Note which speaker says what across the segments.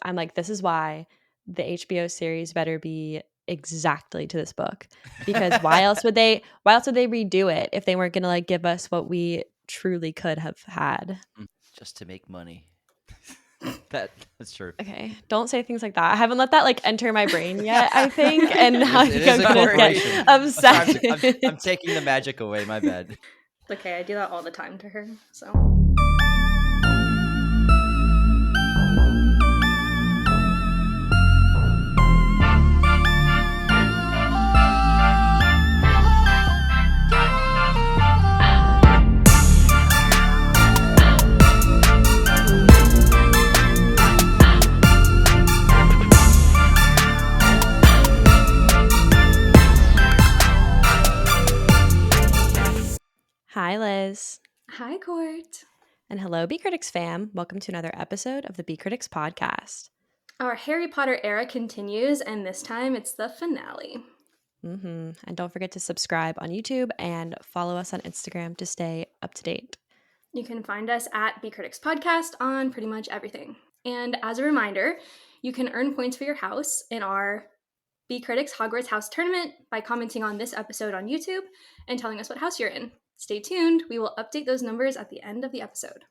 Speaker 1: I'm like, this is why the HBO series better be exactly to this book, because why else would they redo it if they weren't gonna like give us what we truly could have had?
Speaker 2: Just to make money. That's true.
Speaker 1: Okay, don't say things like that. I haven't let that like enter my brain yet, I think, and now I think I'm gonna get upset.
Speaker 2: I'm taking the magic away. My bad.
Speaker 3: It's okay, I do that all the time to her. So.
Speaker 1: Hi, Liz.
Speaker 3: Hi, Court.
Speaker 1: And hello, B-Critics fam. Welcome to another episode of the B-Critics podcast.
Speaker 3: Our Harry Potter era continues, and this time it's the finale.
Speaker 1: And don't forget to subscribe on YouTube and follow us on Instagram to stay up to date.
Speaker 3: You can find us at B-Critics Podcast on pretty much everything. And as a reminder, you can earn points for your house in our B-Critics Hogwarts House tournament by commenting on this episode on YouTube and telling us what house you're in. Stay tuned. We will update those numbers at the end of the episode.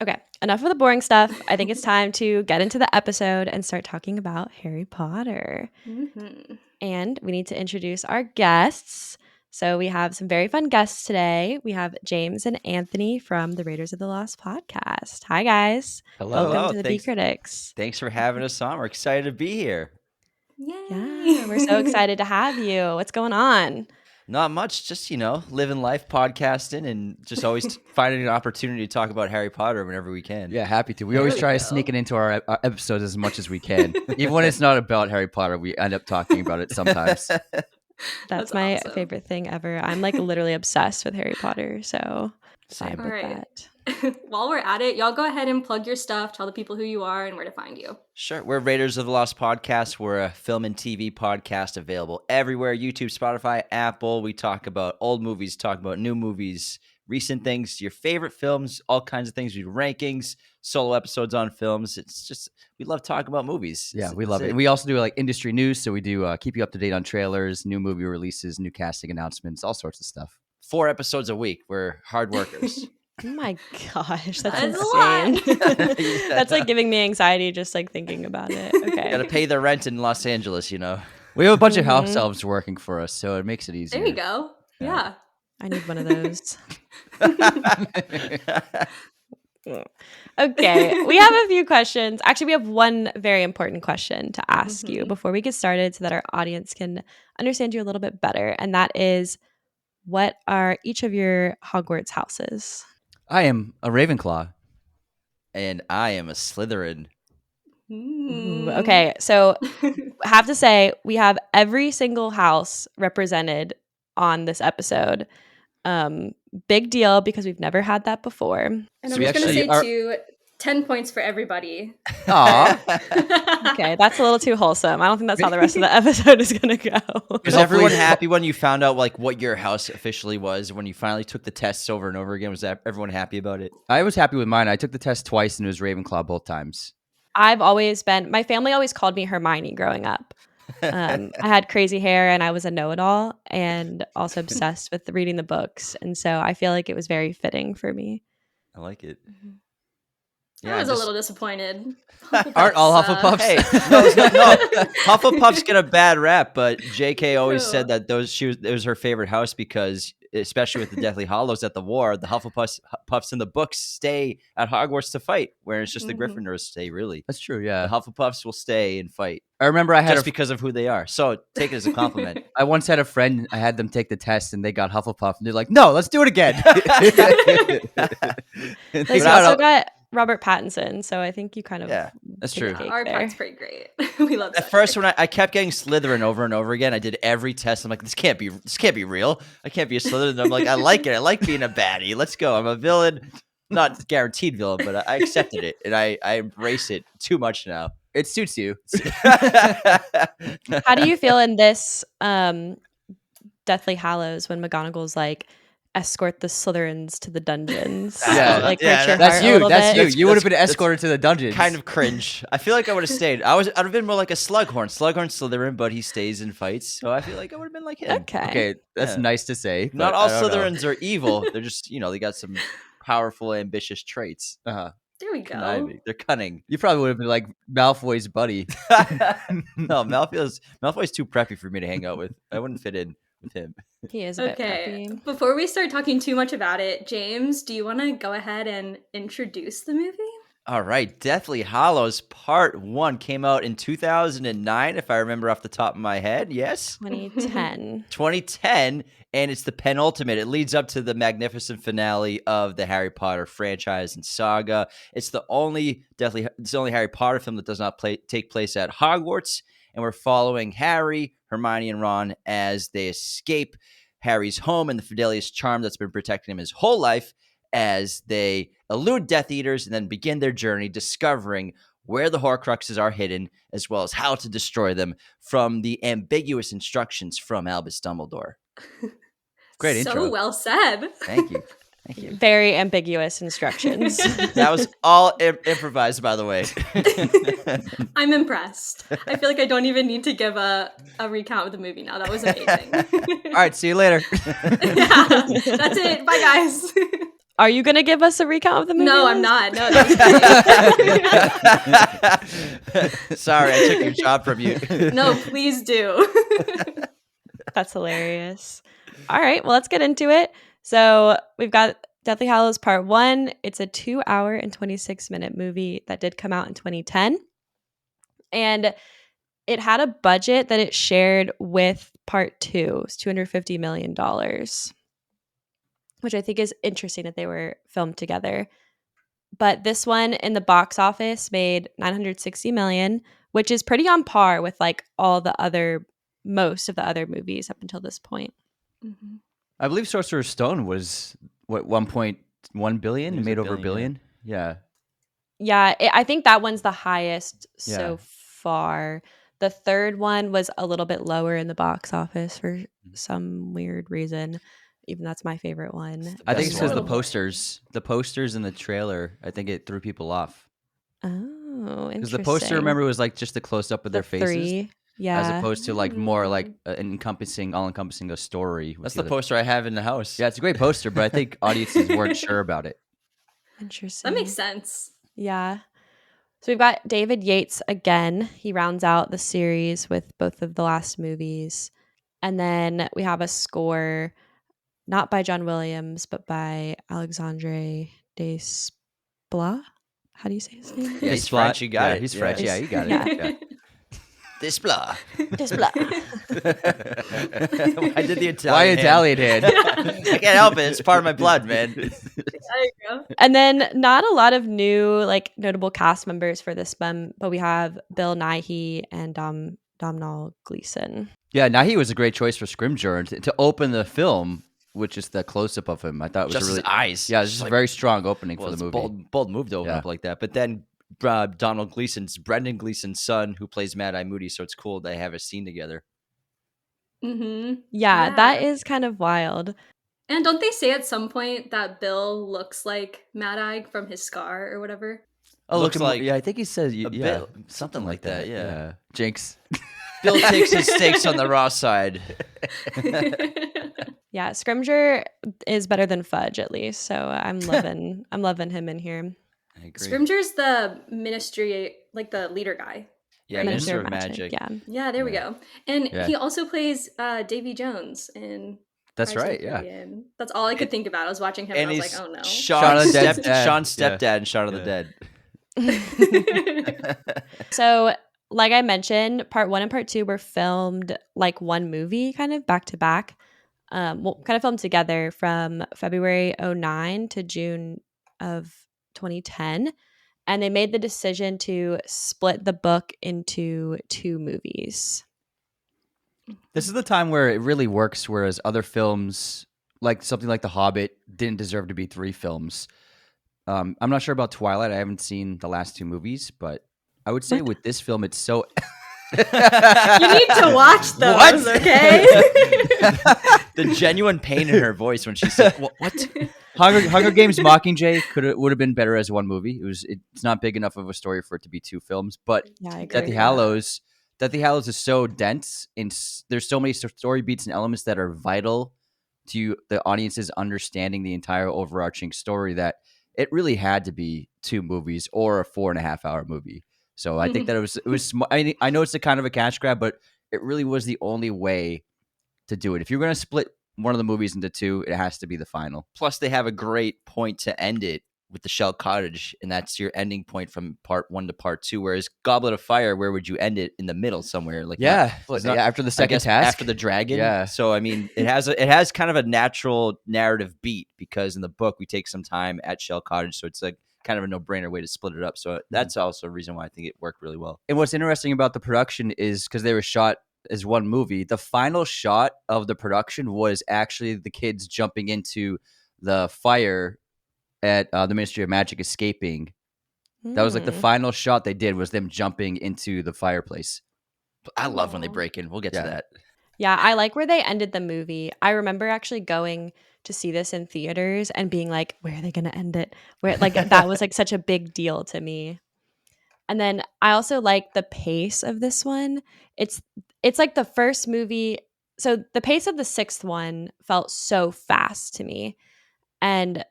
Speaker 1: Okay, enough of the boring stuff. I think it's time to get into the episode and start talking about Harry Potter. And we need to introduce our guests. So we have some very fun guests today. We have James and Anthony from the Raiders of the Lost podcast. Hi, guys.
Speaker 2: Hello.
Speaker 1: Welcome to the B-Critics.
Speaker 2: Thanks for having us on. We're excited to be here.
Speaker 3: Yay!
Speaker 1: Yeah, we're so excited to have you. What's going on?
Speaker 2: Not much, just, living life, podcasting, and just always finding an opportunity to talk about Harry Potter whenever we can.
Speaker 4: Yeah, happy to. We always try to sneak it into our episodes as much as we can. Even when it's not about Harry Potter, we end up talking about it sometimes.
Speaker 1: That's my favorite thing ever. I'm like literally obsessed with Harry Potter, so
Speaker 2: Same.
Speaker 1: with that.
Speaker 3: While we're at it, y'all go ahead and plug your stuff, tell the people who you are and where to find you.
Speaker 2: Sure. We're Raiders of the Lost podcast. We're a film and TV podcast available everywhere. YouTube, Spotify, Apple. We talk about old movies, talk about new movies, recent things, your favorite films, all kinds of things. We do rankings, solo episodes on films. It's just, we love talking about movies.
Speaker 4: Yeah, we love it. And we also do like industry news. So we do keep you up to date on trailers, new movie releases, new casting announcements, all sorts of stuff.
Speaker 2: 4 episodes a week. We're hard workers.
Speaker 1: Oh my gosh, that's
Speaker 3: insane.
Speaker 2: Yeah.
Speaker 1: That's like giving me anxiety just like thinking about it. Okay.
Speaker 2: Got to pay the rent in Los Angeles,
Speaker 4: We have a bunch of house elves working for us, so it makes it easier.
Speaker 3: There you go. Yeah.
Speaker 1: I need one of those. Okay, we have a few questions. Actually, we have one very important question to ask you before we get started so that our audience can understand you a little bit better. And that is, what are each of your Hogwarts houses?
Speaker 4: I am a Ravenclaw.
Speaker 2: And I am a Slytherin.
Speaker 1: Ooh, okay, so I have to say, we have every single house represented on this episode. Big deal, because we've never had that before.
Speaker 3: And I'm just going to say too, 10 points for everybody.
Speaker 4: Aw.
Speaker 1: Okay, that's a little too wholesome. I don't think that's how the rest of the episode is going to go.
Speaker 2: Was everyone happy when you found out like what your house officially was, when you finally took the tests over and over again? Was everyone happy about it?
Speaker 4: I was happy with mine. I took the test twice and it was Ravenclaw both times.
Speaker 1: My family always called me Hermione growing up. I had crazy hair and I was a know-it-all and also obsessed with reading the books. And so I feel like it was very fitting for me.
Speaker 2: I like it.
Speaker 3: I was a little disappointed.
Speaker 4: Aren't all Hufflepuffs?
Speaker 2: Hey, no. Hufflepuffs get a bad rap, but JK always said that it was her favorite house because, especially with the Deathly Hallows at the war, the Hufflepuffs in the books stay at Hogwarts to fight, where it's just the Gryffindors stay, really.
Speaker 4: That's true, yeah.
Speaker 2: The Hufflepuffs will stay and fight.
Speaker 4: I remember I had
Speaker 2: just because of who they are. So take it as a compliment.
Speaker 4: I once had a friend, I had them take the test and they got Hufflepuff and they're like, no, let's do it again.
Speaker 1: They also got Robert Pattinson, so I think you kind of
Speaker 4: that's true.
Speaker 3: Our part's pretty great. We love that.
Speaker 2: At first, when I kept getting Slytherin over and over again, I did every test. I'm like, this can't be real. I can't be a Slytherin. And I'm like, I like it. I like being a baddie. Let's go. I'm a villain, not guaranteed villain, but I accepted it and I embrace it too much now.
Speaker 4: It suits you.
Speaker 1: How do you feel in this Deathly Hallows when McGonagall's like, escort the Slytherins to the dungeons.
Speaker 4: Yeah,
Speaker 1: like
Speaker 2: yeah,
Speaker 1: hurt your
Speaker 4: That's
Speaker 1: heart a
Speaker 4: you.
Speaker 1: little
Speaker 4: That's
Speaker 1: bit.
Speaker 4: you. You would have been
Speaker 2: that's
Speaker 4: escorted to the dungeons.
Speaker 2: Kind of cringe. I feel like I would have stayed. I'd have been more like a Slughorn. Slughorn Slytherin, but he stays and fights. So I feel like I would have been like him.
Speaker 4: Okay, that's
Speaker 2: Yeah.
Speaker 4: nice to say.
Speaker 2: Not
Speaker 4: but
Speaker 2: all
Speaker 4: I don't know.
Speaker 2: Slytherins are evil. They're just, they got some powerful, ambitious traits.
Speaker 4: Uh-huh.
Speaker 3: There we go.
Speaker 2: Conniving. They're cunning.
Speaker 4: You probably would have been like Malfoy's buddy.
Speaker 2: No, Malfoy's too preppy for me to hang out with. I wouldn't fit in with him.
Speaker 1: He is a bit
Speaker 3: Okay,
Speaker 1: preppy.
Speaker 3: before we start talking too much about it, James, do you want to go ahead and introduce the movie?
Speaker 2: All right, Deathly Hallows Part 1 came out in 2009, if I remember off the top of my head. Yes?
Speaker 1: 2010.
Speaker 2: 2010, and it's the penultimate. It leads up to the magnificent finale of the Harry Potter franchise and saga. It's the only Harry Potter film that does not take place at Hogwarts, and we're following Harry, Hermione, and Ron as they escape Harry's home and the Fidelius charm that's been protecting him his whole life, as they elude Death Eaters and then begin their journey discovering where the Horcruxes are hidden, as well as how to destroy them from the ambiguous instructions from Albus Dumbledore.
Speaker 4: Great
Speaker 3: so
Speaker 4: intro.
Speaker 3: So well said.
Speaker 2: Thank you. Thank you.
Speaker 1: Very ambiguous instructions.
Speaker 2: That was all improvised, by the way.
Speaker 3: I'm impressed. I feel like I don't even need to give a recount of the movie now. That was amazing.
Speaker 4: All right, see you later.
Speaker 3: Yeah, that's it. Bye, guys.
Speaker 1: Are you going to give us a recount of the movie?
Speaker 3: No, I'm
Speaker 1: Liz?
Speaker 3: not. No, that's
Speaker 2: Sorry, I took your job from you.
Speaker 3: No, please do.
Speaker 1: That's hilarious. All right, well, let's get into it. So we've got Deathly Hallows Part 1. It's a 2-hour and 26-minute movie that did come out in 2010. And it had a budget that it shared with Part 2. It's $250 million, which I think is interesting that they were filmed together. But this one in the box office made $960 million, which is pretty on par with like most of the other movies up until this point.
Speaker 3: Mm-hmm.
Speaker 4: I believe Sorcerer's Stone was, 1.1 billion? It made over a billion? Yeah.
Speaker 1: Yeah, I think that one's the highest
Speaker 4: Yeah.
Speaker 1: so far. The third one was a little bit lower in the box office for some weird reason. Even that's my favorite one.
Speaker 4: I think it's because
Speaker 3: one.
Speaker 4: the posters in the trailer, I think it threw people off.
Speaker 1: Oh, interesting.
Speaker 4: Because the poster, remember, was like just a close-up of their faces.
Speaker 1: 3, yeah.
Speaker 4: As opposed to like more like all-encompassing a story.
Speaker 2: That's the poster I have in the house.
Speaker 4: Yeah, it's a great poster, but I think audiences weren't sure about it.
Speaker 1: Interesting.
Speaker 3: That makes sense.
Speaker 1: Yeah. So we've got David Yates again. He rounds out the series with both of the last movies. And then we have a score not by John Williams, but by Alexandre Desplat. How do you say his name?
Speaker 2: Yeah, he's French. You got it.
Speaker 4: He's French. Yeah, you got it.
Speaker 1: Yeah.
Speaker 4: Yeah.
Speaker 2: Desplat.
Speaker 1: Desplat.
Speaker 2: I did the Italian.
Speaker 4: Why
Speaker 2: hand.
Speaker 4: Italian hand?
Speaker 2: I can't help it. It's part of my blood, man.
Speaker 3: There you go.
Speaker 1: And then not a lot of new like notable cast members for this one, but we have Bill Nighy and Domhnall Gleeson.
Speaker 4: Yeah, Nighy was a great choice for Scrimgeour. And to open the film, which is the close-up of him, I thought it was
Speaker 2: Just
Speaker 4: a really
Speaker 2: his eyes.
Speaker 4: Yeah, it's just a very strong opening for
Speaker 2: It's
Speaker 4: the movie.
Speaker 2: bold move to open
Speaker 4: Yeah.
Speaker 2: up like that. But then Donald Gleason's Brendan Gleason's son, who plays Mad Eye Moody, so it's cool they have a scene together.
Speaker 3: Mm-hmm.
Speaker 1: Yeah,
Speaker 3: Yeah.
Speaker 1: that is kind of wild.
Speaker 3: And don't they say at some point that Bill looks like Mad Eye from his scar or whatever?
Speaker 2: Oh, looks like
Speaker 4: yeah, I think he says
Speaker 2: a bit, something like that. Yeah.
Speaker 4: Jinx.
Speaker 2: Bill takes his stakes on the raw side.
Speaker 1: Yeah, Scrimgeour is better than Fudge at least, so I'm loving him in here.
Speaker 2: I agree.
Speaker 3: Scrimgeour's the ministry, like the leader guy.
Speaker 2: Yeah, Minister of Magic.
Speaker 1: Yeah.
Speaker 3: Yeah, there we go. And
Speaker 4: Yeah.
Speaker 3: he also plays Davy Jones in
Speaker 4: That's
Speaker 3: Pirates of
Speaker 4: right,
Speaker 3: the
Speaker 4: yeah.
Speaker 3: Caribbean. That's all I could think about. I was watching him and,
Speaker 2: And
Speaker 3: I
Speaker 2: he's
Speaker 3: was like, oh no.
Speaker 2: Shaun
Speaker 4: of the Dead's dad.
Speaker 2: Sean's
Speaker 4: Yeah.
Speaker 2: stepdad and Shaun of the Dead.
Speaker 1: So, like I mentioned, part 1 and part 2 were filmed like one movie, kind of back to back. Kind of filmed together from February 2009 to June of 2010. And they made the decision to split the book into 2 movies.
Speaker 4: This is the time where it really works, whereas other films, like something like The Hobbit, didn't deserve to be 3 films. I'm not sure about Twilight. I haven't seen the last 2 movies, but I would say with this film, it's so
Speaker 3: You need to watch those,
Speaker 2: What?
Speaker 3: okay?
Speaker 2: The genuine pain in her voice when she said, "What?"
Speaker 4: Hunger Games Mockingjay would have been better as one movie. It's not big enough of a story for it to be two films. But
Speaker 1: Yeah, I agree.
Speaker 4: Deathly Hallows is so dense, and there's so many story beats and elements that are vital to the audience's understanding the entire overarching story that it really had to be two movies or a 4.5-hour movie. So I think that it was. I know it's a kind of a cash grab, but it really was the only way to do it. If you're going to split one of the movies into two, it has to be the final.
Speaker 2: Plus, they have a great point to end it with the Shell Cottage, and that's your ending point from part 1 to part 2. Whereas Goblet of Fire, where would you end it? In the middle somewhere, like
Speaker 4: After the second task,
Speaker 2: after the dragon.
Speaker 4: Yeah.
Speaker 2: So I mean, it has kind of a natural narrative beat because in the book we take some time at Shell Cottage, so it's like kind of a no-brainer way to split it up. So that's also a reason why I think it worked really well.
Speaker 4: And what's interesting about the production is because they were shot as one movie, the final shot of the production was actually the kids jumping into the fire at the Ministry of Magic escaping. That was like the final shot they did was them jumping into the fireplace.
Speaker 2: I love when they break in. We'll get to that.
Speaker 1: Yeah, I like where they ended the movie. I remember actually going to see this in theaters and being like, where are they going to end it? Where like that was like such a big deal to me. And then I also like the pace of this one. It's like the first movie. So the pace of the sixth one felt so fast to me. And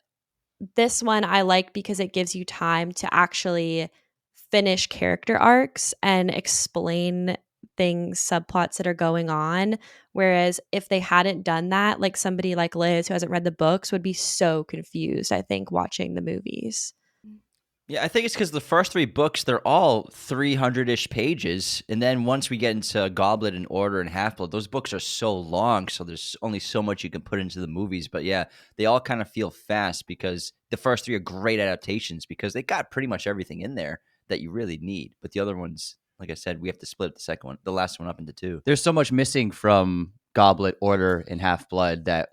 Speaker 1: this one I like because it gives you time to actually finish character arcs and explain things, subplots that are going on. Whereas if they hadn't done that, like somebody like Liz who hasn't read the books would be so confused, I think, watching the movies.
Speaker 2: Yeah, I think it's because the first 3 books, they're all 300-ish pages. And then once we get into Goblet and Order and Half-Blood, those books are so long, so there's only so much you can put into the movies. But yeah, they all kind of feel fast because the first 3 are great adaptations because they got pretty much everything in there that you really need. But the other ones, like I said, we have to split the last one up into 2.
Speaker 4: There's so much missing from Goblet, Order, and Half-Blood that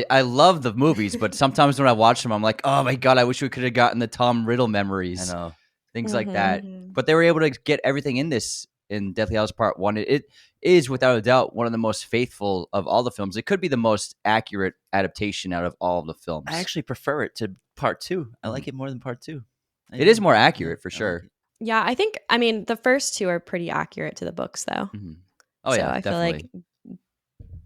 Speaker 4: I love the movies, but sometimes when I watch them, I'm like, oh my God, I wish we could have gotten the Tom Riddle memories.
Speaker 2: I know.
Speaker 4: Things like that. But they were able to get everything in Deathly Hallows Part 1. It is, without a doubt, one of the most faithful of all the films. It could be the most accurate adaptation out of all of the films.
Speaker 2: I actually prefer it to Part 2. I like it more than Part 2.
Speaker 4: It is more accurate, for sure.
Speaker 1: Yeah, I mean, the first 2 are pretty accurate to the books, though.
Speaker 4: Oh, yeah,
Speaker 1: I
Speaker 4: definitely.
Speaker 1: feel like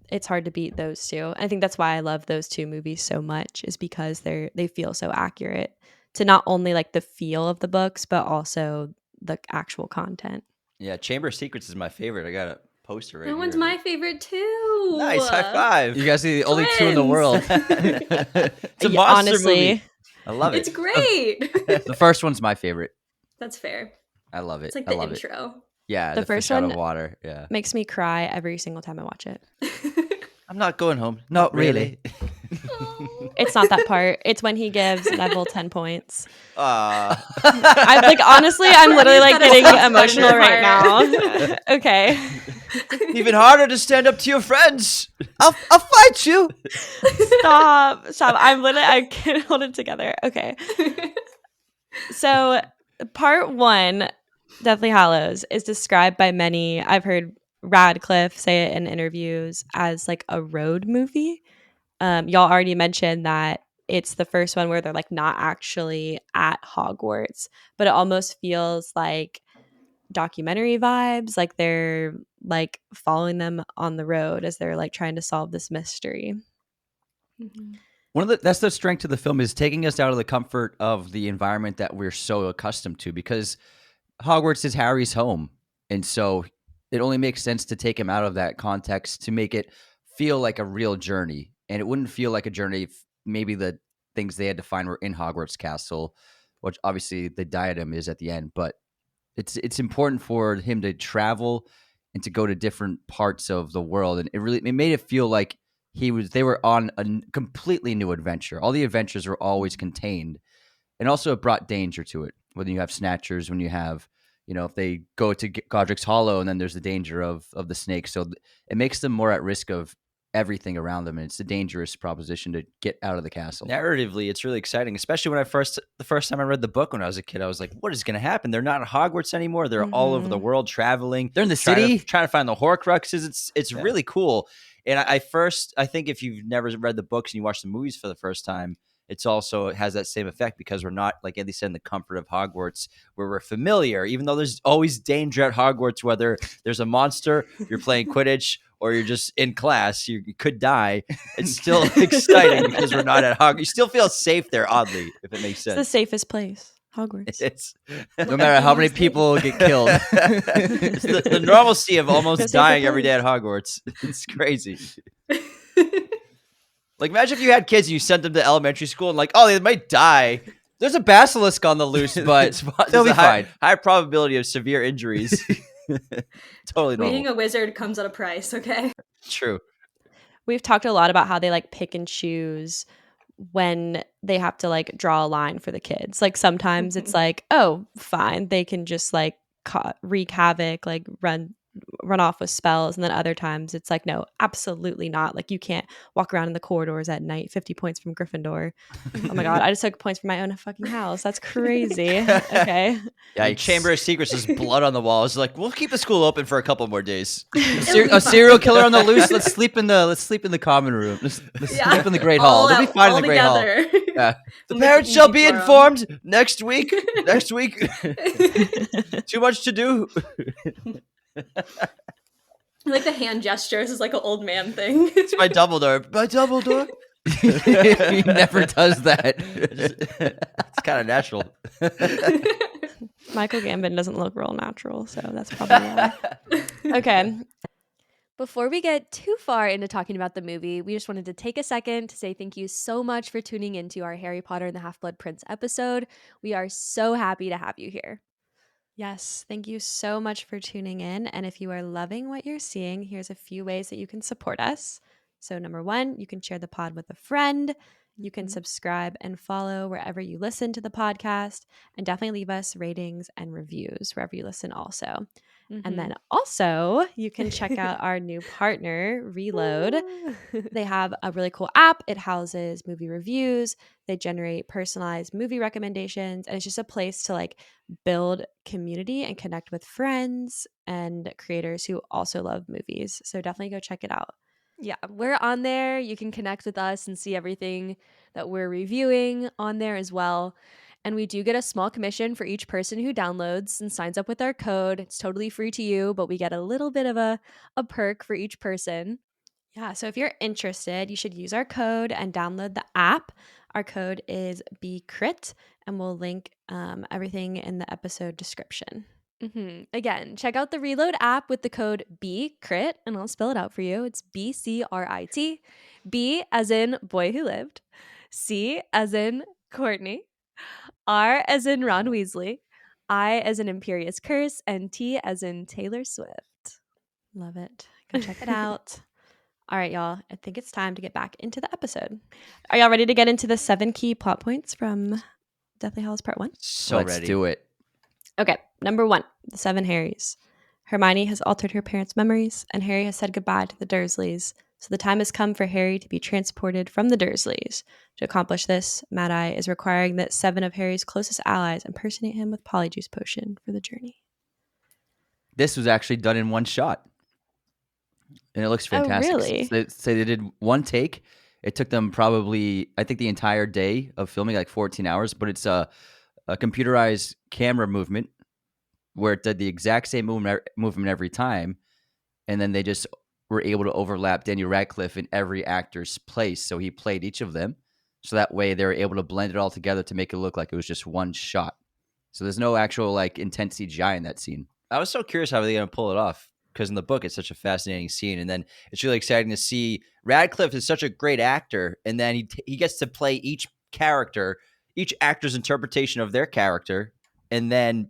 Speaker 1: it's hard to beat those 2. I think that's why I love those 2 movies so much, is because they feel so accurate to not only like the feel of the books, but also the actual content.
Speaker 2: Yeah, Chamber of Secrets is my favorite. I got a poster right here.
Speaker 3: That one's my favorite too.
Speaker 2: Nice, high five.
Speaker 4: You guys are the only 2 in the world.
Speaker 2: It's a monster movie. I love it.
Speaker 3: It's great.
Speaker 4: The first one's my favorite.
Speaker 3: That's fair.
Speaker 4: I love it.
Speaker 3: It's like
Speaker 4: I
Speaker 3: the
Speaker 4: love
Speaker 3: intro.
Speaker 4: It. Yeah,
Speaker 1: the first
Speaker 4: fish out
Speaker 1: one
Speaker 4: of water. Yeah,
Speaker 1: makes me cry every single time I watch it.
Speaker 2: I'm not going home.
Speaker 4: Not really.
Speaker 1: It's not that part. It's when he gives Neville 10 points.
Speaker 2: I'm
Speaker 1: like, honestly, I'm literally like getting emotional
Speaker 3: under
Speaker 1: right now. Okay.
Speaker 2: Even harder to stand up to your friends.
Speaker 4: I'll fight you.
Speaker 1: Stop. I can't hold it together. Okay. So part 1, Deathly Hallows, is described by many. I've heard Radcliffe say it in interviews as like a road movie. Y'all already mentioned that it's the first one where they're like not actually at Hogwarts, but it almost feels like documentary vibes, like they're like following them on the road as they're like trying to solve this mystery.
Speaker 4: That's the strength of the film, is taking us out of the comfort of the environment that we're so accustomed to, because Hogwarts is Harry's home, and so it only makes sense to take him out of that context to make it feel like a real journey. And it wouldn't feel like a journey if maybe the things they had to find were in Hogwarts Castle, which obviously the diadem is at the end. But it's important for him to travel and to go to different parts of the world, and it made it feel like they were on a completely new adventure. All the adventures were always contained, and also it brought danger to it. When you have snatchers, when you have, if they go to Godric's Hollow, and then there's the danger of the snake. So it makes them more at risk of everything around them, and it's a dangerous proposition to get out of the castle.
Speaker 2: Narratively, it's really exciting, especially when the first time I read the book when I was a kid. I was like, what is going to happen? They're not in Hogwarts anymore. They're all over the world traveling.
Speaker 4: They're in the city
Speaker 2: trying to find the Horcruxes. It's really cool. And I think if you've never read the books and you watch the movies for the first time, it has that same effect because we're not, like Andy said, in the comfort of Hogwarts where we're familiar, even though there's always danger at Hogwarts, whether there's a monster, you're playing Quidditch, or you're just in class, you could die. It's still exciting because we're not at Hogwarts. You still feel safe there, oddly, if it makes sense.
Speaker 1: It's the safest place, Hogwarts.
Speaker 2: It's
Speaker 4: no matter how many people get killed.
Speaker 2: It's the normalcy of almost dying every day at Hogwarts. It's crazy. Like, imagine if you had kids and you sent them to elementary school and like, oh, they might die.
Speaker 4: There's a basilisk on the loose, but they'll be fine.
Speaker 2: High probability of severe injuries. Totally normal.
Speaker 3: Being a wizard comes at a price, okay?
Speaker 2: True.
Speaker 1: We've talked a lot about how they like pick and choose when they have to like draw a line for the kids. Like sometimes it's like, oh, fine, they can just like wreak havoc, like run off with spells, and then other times it's like, no, absolutely not. Like you can't walk around in the corridors at night. 50 points from Gryffindor. Oh my god, I just took points from my own fucking house. That's crazy. Okay.
Speaker 2: Yeah, Chamber of Secrets is blood on the wall. It's like, we'll keep the school open for a couple more days.
Speaker 4: A serial killer on the loose. Let's sleep in the common room. Let's sleep in the Great Hall. They'll be fine in the Great Hall. Yeah.
Speaker 2: The parents shall be informed next week. Too much to do.
Speaker 3: Like the hand gestures is like an old man thing.
Speaker 2: It's my Dumbledore. My Dumbledore.
Speaker 4: He never does that.
Speaker 2: It's kind of natural.
Speaker 1: Michael Gambon doesn't look real natural, so that's probably why. Okay.
Speaker 5: Before we get too far into talking about the movie, we just wanted to take a second to say thank you so much for tuning into our Harry Potter and the Half-Blood Prince episode. We are so happy to have you here.
Speaker 1: Yes, thank you so much for tuning in. And if you are loving what you're seeing, here's a few ways that you can support us. So number 1, you can share the pod with a friend. You can subscribe and follow wherever you listen to the podcast, and definitely leave us ratings and reviews wherever you listen also. And then also you can check out our new partner, Reload. They have a really cool app. It houses movie reviews. They generate personalized movie recommendations. And it's just a place to like build community and connect with friends and creators who also love movies. So definitely go check it out.
Speaker 5: Yeah, we're on there. You can connect with us and see everything that we're reviewing on there as well. And we do get a small commission for each person who downloads and signs up with our code. It's totally free to you, but we get a little bit of a perk for each person.
Speaker 1: Yeah, so if you're interested, you should use our code and download the app. Our code is B-Crit, and we'll link everything in the episode description.
Speaker 5: Again, check out the Reload app with the code B-Crit, and I'll spell it out for you. It's B-C-R-I-T. B as in boy who lived. C as in Courtney. R as in Ron Weasley, I as in Imperious Curse, and T as in Taylor Swift.
Speaker 1: Love it. Go check it out. All right, y'all. I think it's time to get back into the episode. Are y'all ready to get into the 7 key plot points from Deathly Hallows Part 1?
Speaker 2: So
Speaker 4: Let's do it.
Speaker 1: Okay, number 1, the 7 Harrys. Hermione has altered her parents' memories, and Harry has said goodbye to the Dursleys. So the time has come for Harry to be transported from the Dursleys. To accomplish this, Mad-Eye is requiring that 7 of Harry's closest allies impersonate him with Polyjuice Potion for the journey.
Speaker 4: This was actually done in one shot. And it looks fantastic.
Speaker 1: Oh, really?
Speaker 4: They did one take. It took them probably, I think, the entire day of filming, like 14 hours. But it's a computerized camera movement where it did the exact same movement every time. And then they just were able to overlap Daniel Radcliffe in every actor's place. So he played each of them. So that way they were able to blend it all together to make it look like it was just one shot. So there's no actual like intense CGI in that scene.
Speaker 2: I was so curious how they're going to pull it off, because in the book it's such a fascinating scene. And then it's really exciting to see Radcliffe is such a great actor. And then he gets to play each character, each actor's interpretation of their character, and then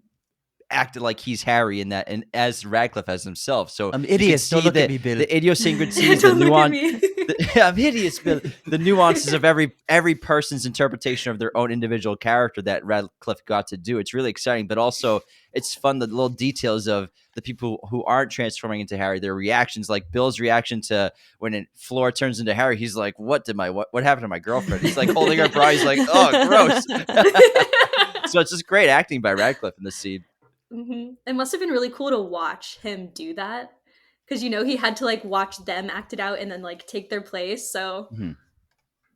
Speaker 2: acted like he's Harry in that, and as Radcliffe as himself. So
Speaker 4: I'm idiots. Don't look at me, Bill.
Speaker 2: the idiosyncrasies, the I'm hideous, but the nuances of every person's interpretation of their own individual character that Radcliffe got to do. It's really exciting, but also it's fun, the little details of the people who aren't transforming into Harry, their reactions, like Bill's reaction to when Fleur turns into Harry. He's like, what happened to my girlfriend? He's like holding her bra. He's like, oh, gross. So it's just great acting by Radcliffe in this scene.
Speaker 3: Mm-hmm. It must have been really cool to watch him do that, because he had to like watch them act it out and then like take their place. So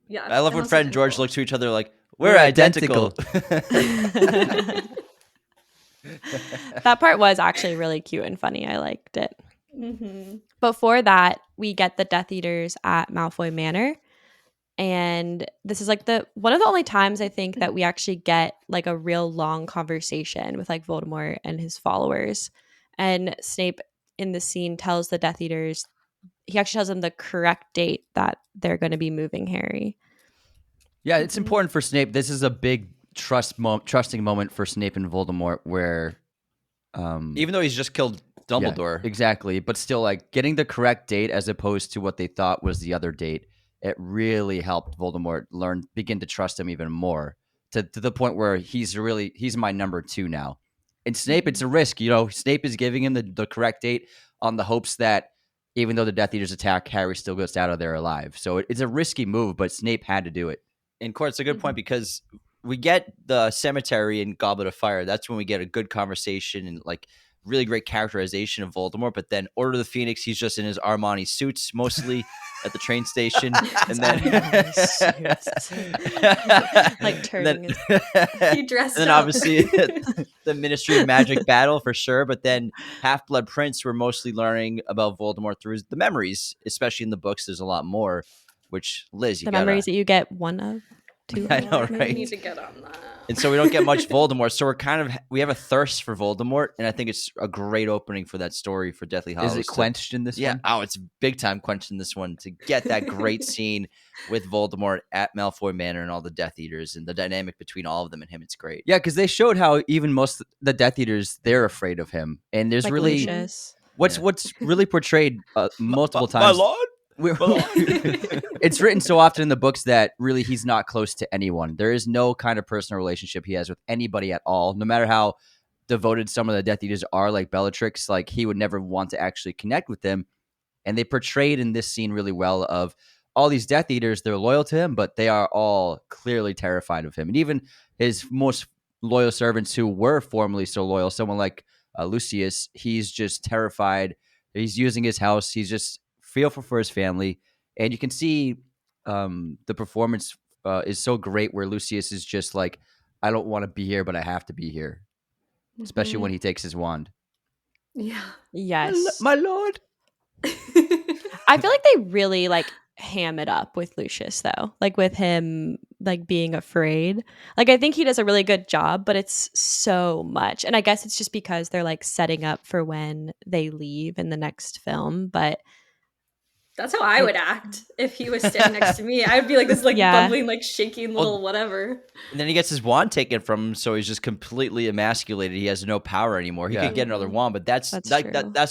Speaker 3: yeah,
Speaker 2: I love when Fred and George look to each other like, we're identical.
Speaker 1: That part was actually really cute and funny. I liked it. Before that, we get the Death Eaters at Malfoy Manor. And this is like one of the only times I think that we actually get like a real long conversation with like Voldemort and his followers. And Snape in the scene tells the Death Eaters, he actually tells them the correct date that they're going to be moving Harry.
Speaker 4: Yeah, it's important for Snape. This is a big trusting moment for Snape and Voldemort where
Speaker 2: even though he's just killed Dumbledore.
Speaker 4: Yeah, exactly. But still, like, getting the correct date as opposed to what they thought was the other date, it really helped Voldemort begin to trust him even more, to the point where he's my number 2 now. And Snape, it's a risk. Snape is giving him the correct date on the hopes that even though the Death Eaters attack, Harry still goes out of there alive. So it's a risky move, but Snape had to do it.
Speaker 2: And Court, it's a good point, because we get the cemetery in Goblet of Fire. That's when we get a good conversation and like really great characterization of Voldemort. But then Order of the Phoenix, he's just in his Armani suits mostly at the train station, and then
Speaker 1: like turning.
Speaker 3: He dressed
Speaker 2: and then
Speaker 3: up.
Speaker 2: obviously the Ministry of Magic battle for sure. But then Half-Blood Prince, we're mostly learning about Voldemort through the memories, especially in the books. There's a lot more. Which, Liz,
Speaker 1: memories that you get one of, two.
Speaker 2: I know, right?
Speaker 3: We need to get on that.
Speaker 2: And so we don't get much Voldemort. So we have a thirst for Voldemort, and I think it's a great opening for that story for Deathly Hallows.
Speaker 4: Is it quenched in this one?
Speaker 2: Yeah. Oh, it's big time quenched in this one to get that great scene with Voldemort at Malfoy Manor and all the Death Eaters and the dynamic between all of them and him. It's great.
Speaker 4: Yeah, because they showed how even most of the Death Eaters, they're afraid of him, and there's
Speaker 1: like
Speaker 4: really
Speaker 1: Lucius.
Speaker 4: what's really portrayed multiple times.
Speaker 2: My lord.
Speaker 4: It's written so often in the books that really he's not close to anyone. There is no kind of personal relationship he has with anybody at all. No matter how devoted some of the Death Eaters are, like Bellatrix, like he would never want to actually connect with them. And they portrayed in this scene really well of all these Death Eaters, they're loyal to him, but they are all clearly terrified of him. And even his most loyal servants who were formerly so loyal, someone like Lucius, he's just terrified. He's using his house. He's just fearful for his family. And you can see the performance is so great where Lucius is just like, I don't want to be here, but I have to be here. Especially when he takes his wand.
Speaker 3: Yeah.
Speaker 1: Yes.
Speaker 4: My lord.
Speaker 1: I feel like they really like ham it up with Lucius though. Like with him like being afraid. Like I think he does a really good job, but it's so much. And I guess it's just because they're like setting up for when they leave in the next film, but
Speaker 3: that's how I would act if he was standing next to me. I'd be like this, like bubbling, like shaking little whatever.
Speaker 2: And then he gets his wand taken from him, so he's just completely emasculated. He has no power anymore. He could get another wand, but that's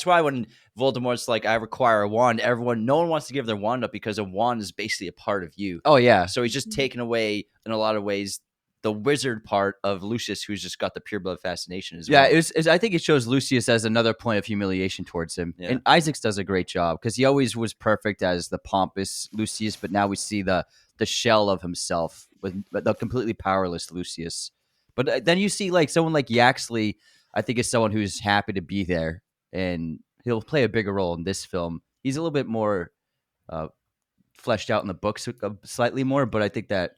Speaker 2: why when Voldemort's like, "I require a wand," no one wants to give their wand up because a wand is basically a part of you.
Speaker 4: Oh yeah.
Speaker 2: So he's just taken away in a lot of ways the wizard part of Lucius, who's just got the pureblood fascination as well.
Speaker 4: Yeah, I think it shows Lucius as another point of humiliation towards him. Yeah. And Isaacs does a great job because he always was perfect as the pompous Lucius, but now we see the shell of himself with the completely powerless Lucius. But then you see like someone like Yaxley, I think is someone who's happy to be there, and he'll play a bigger role in this film. He's a little bit more fleshed out in the books slightly more, but I think that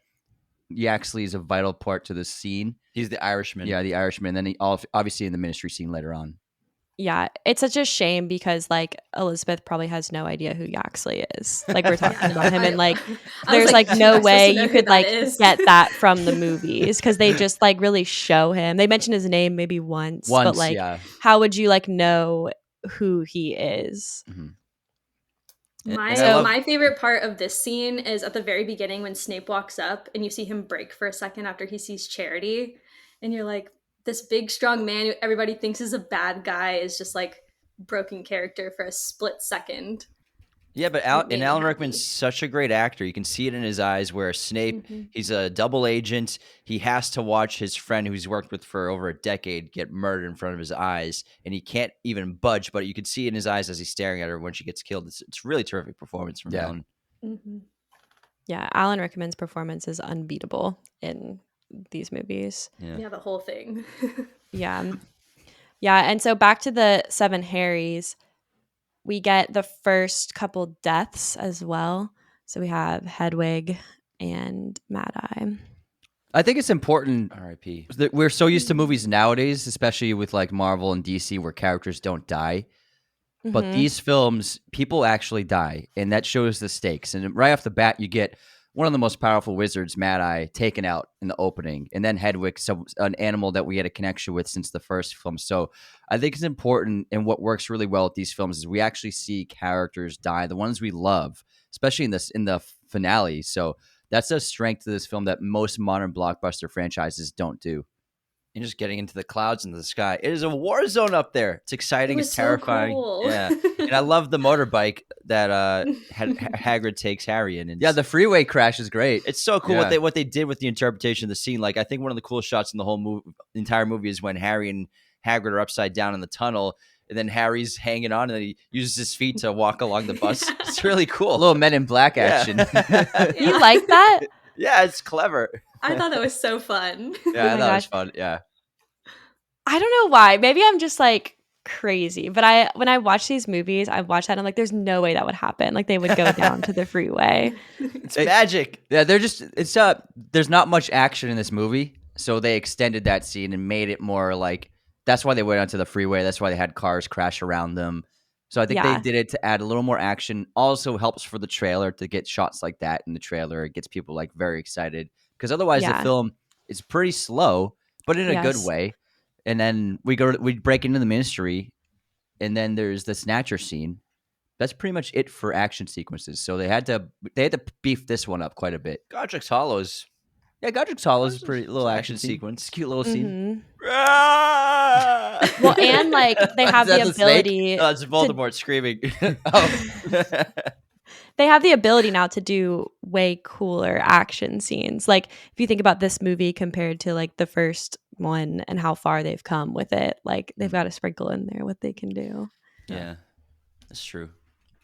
Speaker 4: Yaxley is a vital part to the scene.
Speaker 2: He's the Irishman.
Speaker 4: Yeah, the Irishman. And then he obviously in the ministry scene later on.
Speaker 1: Yeah, it's such a shame because like Elizabeth probably has no idea who Yaxley is. Like we're talking about him, and like there's like no way you could like get that from the movies because they just like really show him. They mention his name maybe once, but like how would you like know who he is?
Speaker 4: Mm-hmm.
Speaker 3: My favorite part of this scene is at the very beginning when Snape walks up and you see him break for a second after he sees Charity, and you're like, this big strong man who everybody thinks is a bad guy is just like broken character for a split second.
Speaker 2: Yeah, but
Speaker 3: It made me
Speaker 2: Alan
Speaker 3: happy.
Speaker 2: Rickman's such a great actor. You can see it in his eyes where Snape, he's a double agent. He has to watch his friend who he's worked with for over a decade get murdered in front of his eyes, and he can't even budge, but you can see it in his eyes as he's staring at her when she gets killed. It's really terrific performance from Alan.
Speaker 1: Yeah, Alan Rickman's performance is unbeatable in these movies.
Speaker 3: Yeah, the whole thing.
Speaker 1: Yeah. Yeah, and so back to the 7 Harrys, we get the first couple deaths as well. So we have Hedwig and Mad-Eye.
Speaker 4: I think it's important.
Speaker 2: R.I.P.
Speaker 4: that we're so used to movies nowadays, especially with like Marvel and DC, where characters don't die. But
Speaker 1: Mhm.
Speaker 4: these films, people actually die, and that shows the stakes. And right off the bat, you get one of the most powerful wizards, Mad-Eye, taken out in the opening, and then Hedwig, an animal that we had a connection with since the first film. So I think it's important, and what works really well with these films is we actually see characters die, the ones we love, especially in the finale. So that's a strength to this film that most modern blockbuster franchises don't do.
Speaker 2: And just getting into the clouds and the sky. It is a war zone up there. It's exciting.
Speaker 3: was
Speaker 2: It's
Speaker 3: so
Speaker 2: terrifying.
Speaker 3: cool.
Speaker 2: Yeah. And I love the motorbike that Hagrid takes Harry in.
Speaker 4: Yeah, the freeway crash is great.
Speaker 2: It's so cool
Speaker 4: Yeah.
Speaker 2: what they did with the interpretation of the scene. Like, I think one of the coolest shots in the whole entire movie is when Harry and Hagrid are upside down in the tunnel, and then Harry's hanging on, and then he uses his feet to walk along the bus. It's really cool.
Speaker 4: A little Men in Black action.
Speaker 1: You like that?
Speaker 2: Yeah, it's clever.
Speaker 3: I thought that was so fun.
Speaker 2: Yeah, I
Speaker 1: my
Speaker 2: thought it was
Speaker 1: gosh.
Speaker 2: fun. Yeah.
Speaker 1: I don't know why. Maybe I'm just like crazy. But when I watch these movies, I watch that and I'm like, there's no way that would happen. Like they would go down to the freeway.
Speaker 2: It's magic.
Speaker 4: Yeah, there's not much action in this movie, so they extended that scene and made it more like that's why they went onto the freeway. That's why they had cars crash around them. So I think
Speaker 1: Yeah.
Speaker 4: they did it to add a little more action. Also helps for the trailer to get shots like that in the trailer. It gets people like very excited because otherwise the
Speaker 1: Yeah.
Speaker 4: film is pretty slow, but in a good
Speaker 1: Yes.
Speaker 4: way. And then we break into the ministry, and then there's the snatcher scene. That's pretty much it for action sequences. So they had to beef this one up quite a bit.
Speaker 2: Godric's Hallows.
Speaker 4: Yeah, Godric's Hollows is
Speaker 2: It's a-
Speaker 4: pretty
Speaker 2: it's
Speaker 4: little
Speaker 2: an
Speaker 4: action
Speaker 2: action
Speaker 4: sequence.
Speaker 2: sequence.
Speaker 4: Cute little scene.
Speaker 1: Mhm. Well, and like they have
Speaker 4: Is
Speaker 1: the
Speaker 4: that the snake?
Speaker 1: ability.
Speaker 2: Oh, it's Voldemort screaming.
Speaker 4: Oh.
Speaker 1: They have the ability now to do way cooler action scenes. Like if you think about this movie compared to like the first one and how far they've come with it, like they've got to sprinkle in there what they can do.
Speaker 2: Yeah, that's true.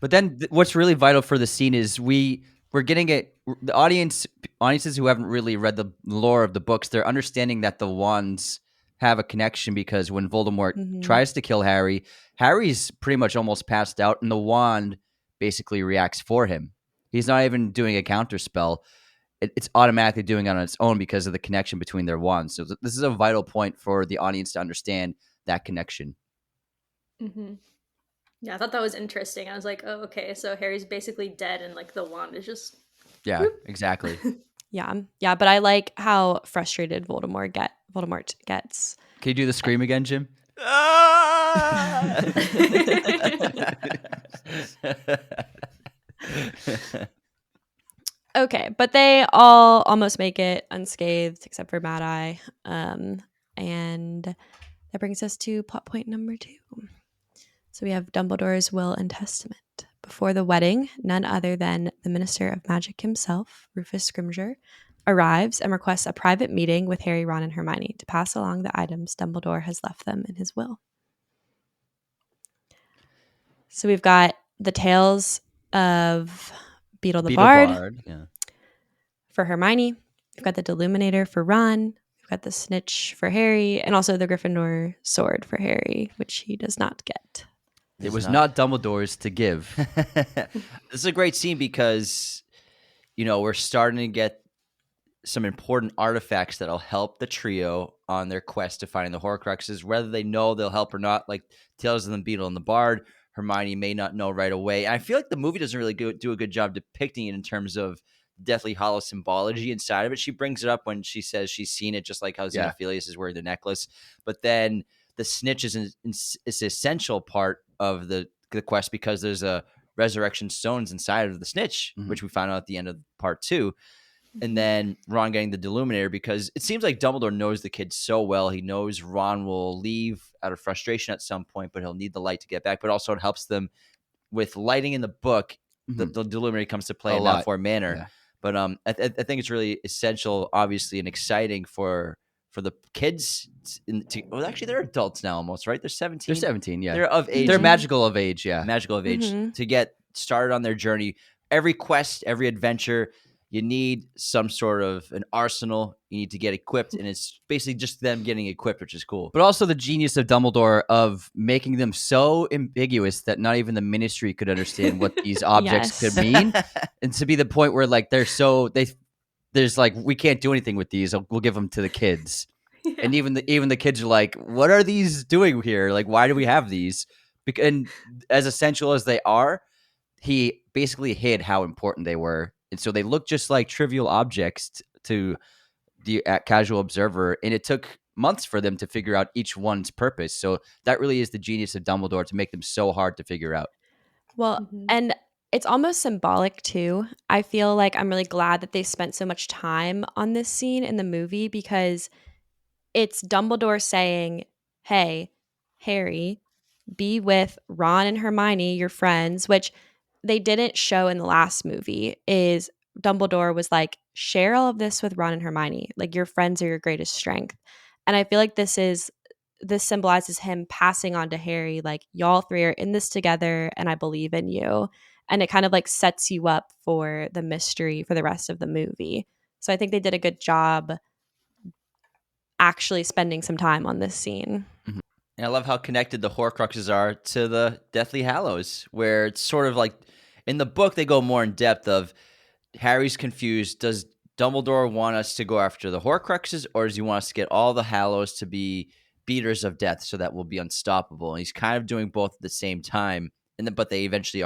Speaker 4: But then what's really vital for the scene is we're getting it. The audiences who haven't really read the lore of the books, they're understanding that the wands have a connection because when Voldemort
Speaker 1: Mhm.
Speaker 4: tries to kill Harry, Harry's pretty much almost passed out, and the wand basically reacts for him. He's not even doing a counter spell. It's automatically doing it on its own because of the connection between their wands. So this is a vital point for the audience to understand that connection.
Speaker 3: Yeah, I thought that was interesting. I was like, oh, okay, so Harry's basically dead and like the wand is just
Speaker 4: Yeah, exactly.
Speaker 1: Yeah, but I like how frustrated Voldemort gets.
Speaker 4: Can you do the scream again, Jim?
Speaker 2: Ah!
Speaker 1: Okay, but they all almost make it unscathed except for Mad-Eye. And that brings us to plot point number 2. So we have Dumbledore's will and testament. Before the wedding, none other than the Minister of Magic himself, Rufus Scrimgeour, arrives and requests a private meeting with Harry, Ron, and Hermione to pass along the items Dumbledore has left them in his will. So we've got the tales of Beetle the Bard.
Speaker 4: Yeah.
Speaker 1: For Hermione. We've got the Deluminator for Ron. We've got the Snitch for Harry, and also the Gryffindor sword for Harry, which he does not get.
Speaker 4: It was not Dumbledore's to give.
Speaker 2: This is a great scene because, we're starting to get some important artifacts that'll help the trio on their quest to finding the Horcruxes, whether they know they'll help or not. Like Tales of the Beetle and the Bard, Hermione may not know right away. And I feel like the movie doesn't really do a good job depicting it in terms of Deathly Hallows symbology inside of it. She brings it up when she says she's seen it, just like how Xenophilius is wearing the necklace. But then the Snitch is an essential part of the quest because there's a resurrection stones inside of the Snitch, which we find out at the end of part 2. And then Ron getting the Deluminator because it seems like Dumbledore knows the kids so well. He knows Ron will leave out of frustration at some point, but he'll need the light to get back. But also it helps them with lighting in the book. the delivery comes to play
Speaker 4: A
Speaker 2: in
Speaker 4: lot.
Speaker 2: that form manner.
Speaker 4: Yeah.
Speaker 2: But I think it's really essential, obviously, and exciting for the kids. Well, actually, they're adults now almost, right? They're 17.
Speaker 4: They're 17, yeah.
Speaker 2: They're of age.
Speaker 4: They're magical of age, yeah.
Speaker 2: Magical of age
Speaker 1: Mhm.
Speaker 2: to get started on their journey. Every quest, every adventure, you need some sort of an arsenal. You need to get equipped, and it's basically just them getting equipped, which is cool.
Speaker 4: But also the genius of Dumbledore of making them so ambiguous that not even the Ministry could understand what these objects
Speaker 1: Yes.
Speaker 4: could mean, and to be the point where like there's like, we can't do anything with these. We'll give them to the kids. And even the kids are like, what are these doing here? Like, why do we have these? And as essential as they are, he basically hid how important they were. And so they look just like trivial objects to the casual observer. And it took months for them to figure out each one's purpose. So that really is the genius of Dumbledore, to make them so hard to figure out.
Speaker 1: Well, and it's almost symbolic too. I feel like I'm really glad that they spent so much time on this scene in the movie, because it's Dumbledore saying, hey, Harry, be with Ron and Hermione, your friends, which they didn't show in the last movie. Is Dumbledore was like, share all of this with Ron and Hermione. Like, your friends are your greatest strength. And I feel like this symbolizes him passing on to Harry, like, y'all three are in this together and I believe in you. And it kind of like sets you up for the mystery for the rest of the movie. So I think they did a good job actually spending some time on this scene.
Speaker 2: And I love how connected the Horcruxes are to the Deathly Hallows, where it's sort of like in the book they go more in depth of Harry's confused. Does Dumbledore want us to go after the Horcruxes, or does he want us to get all the Hallows to be beaters of death so that we'll be unstoppable? And he's kind of doing both at the same time, but they eventually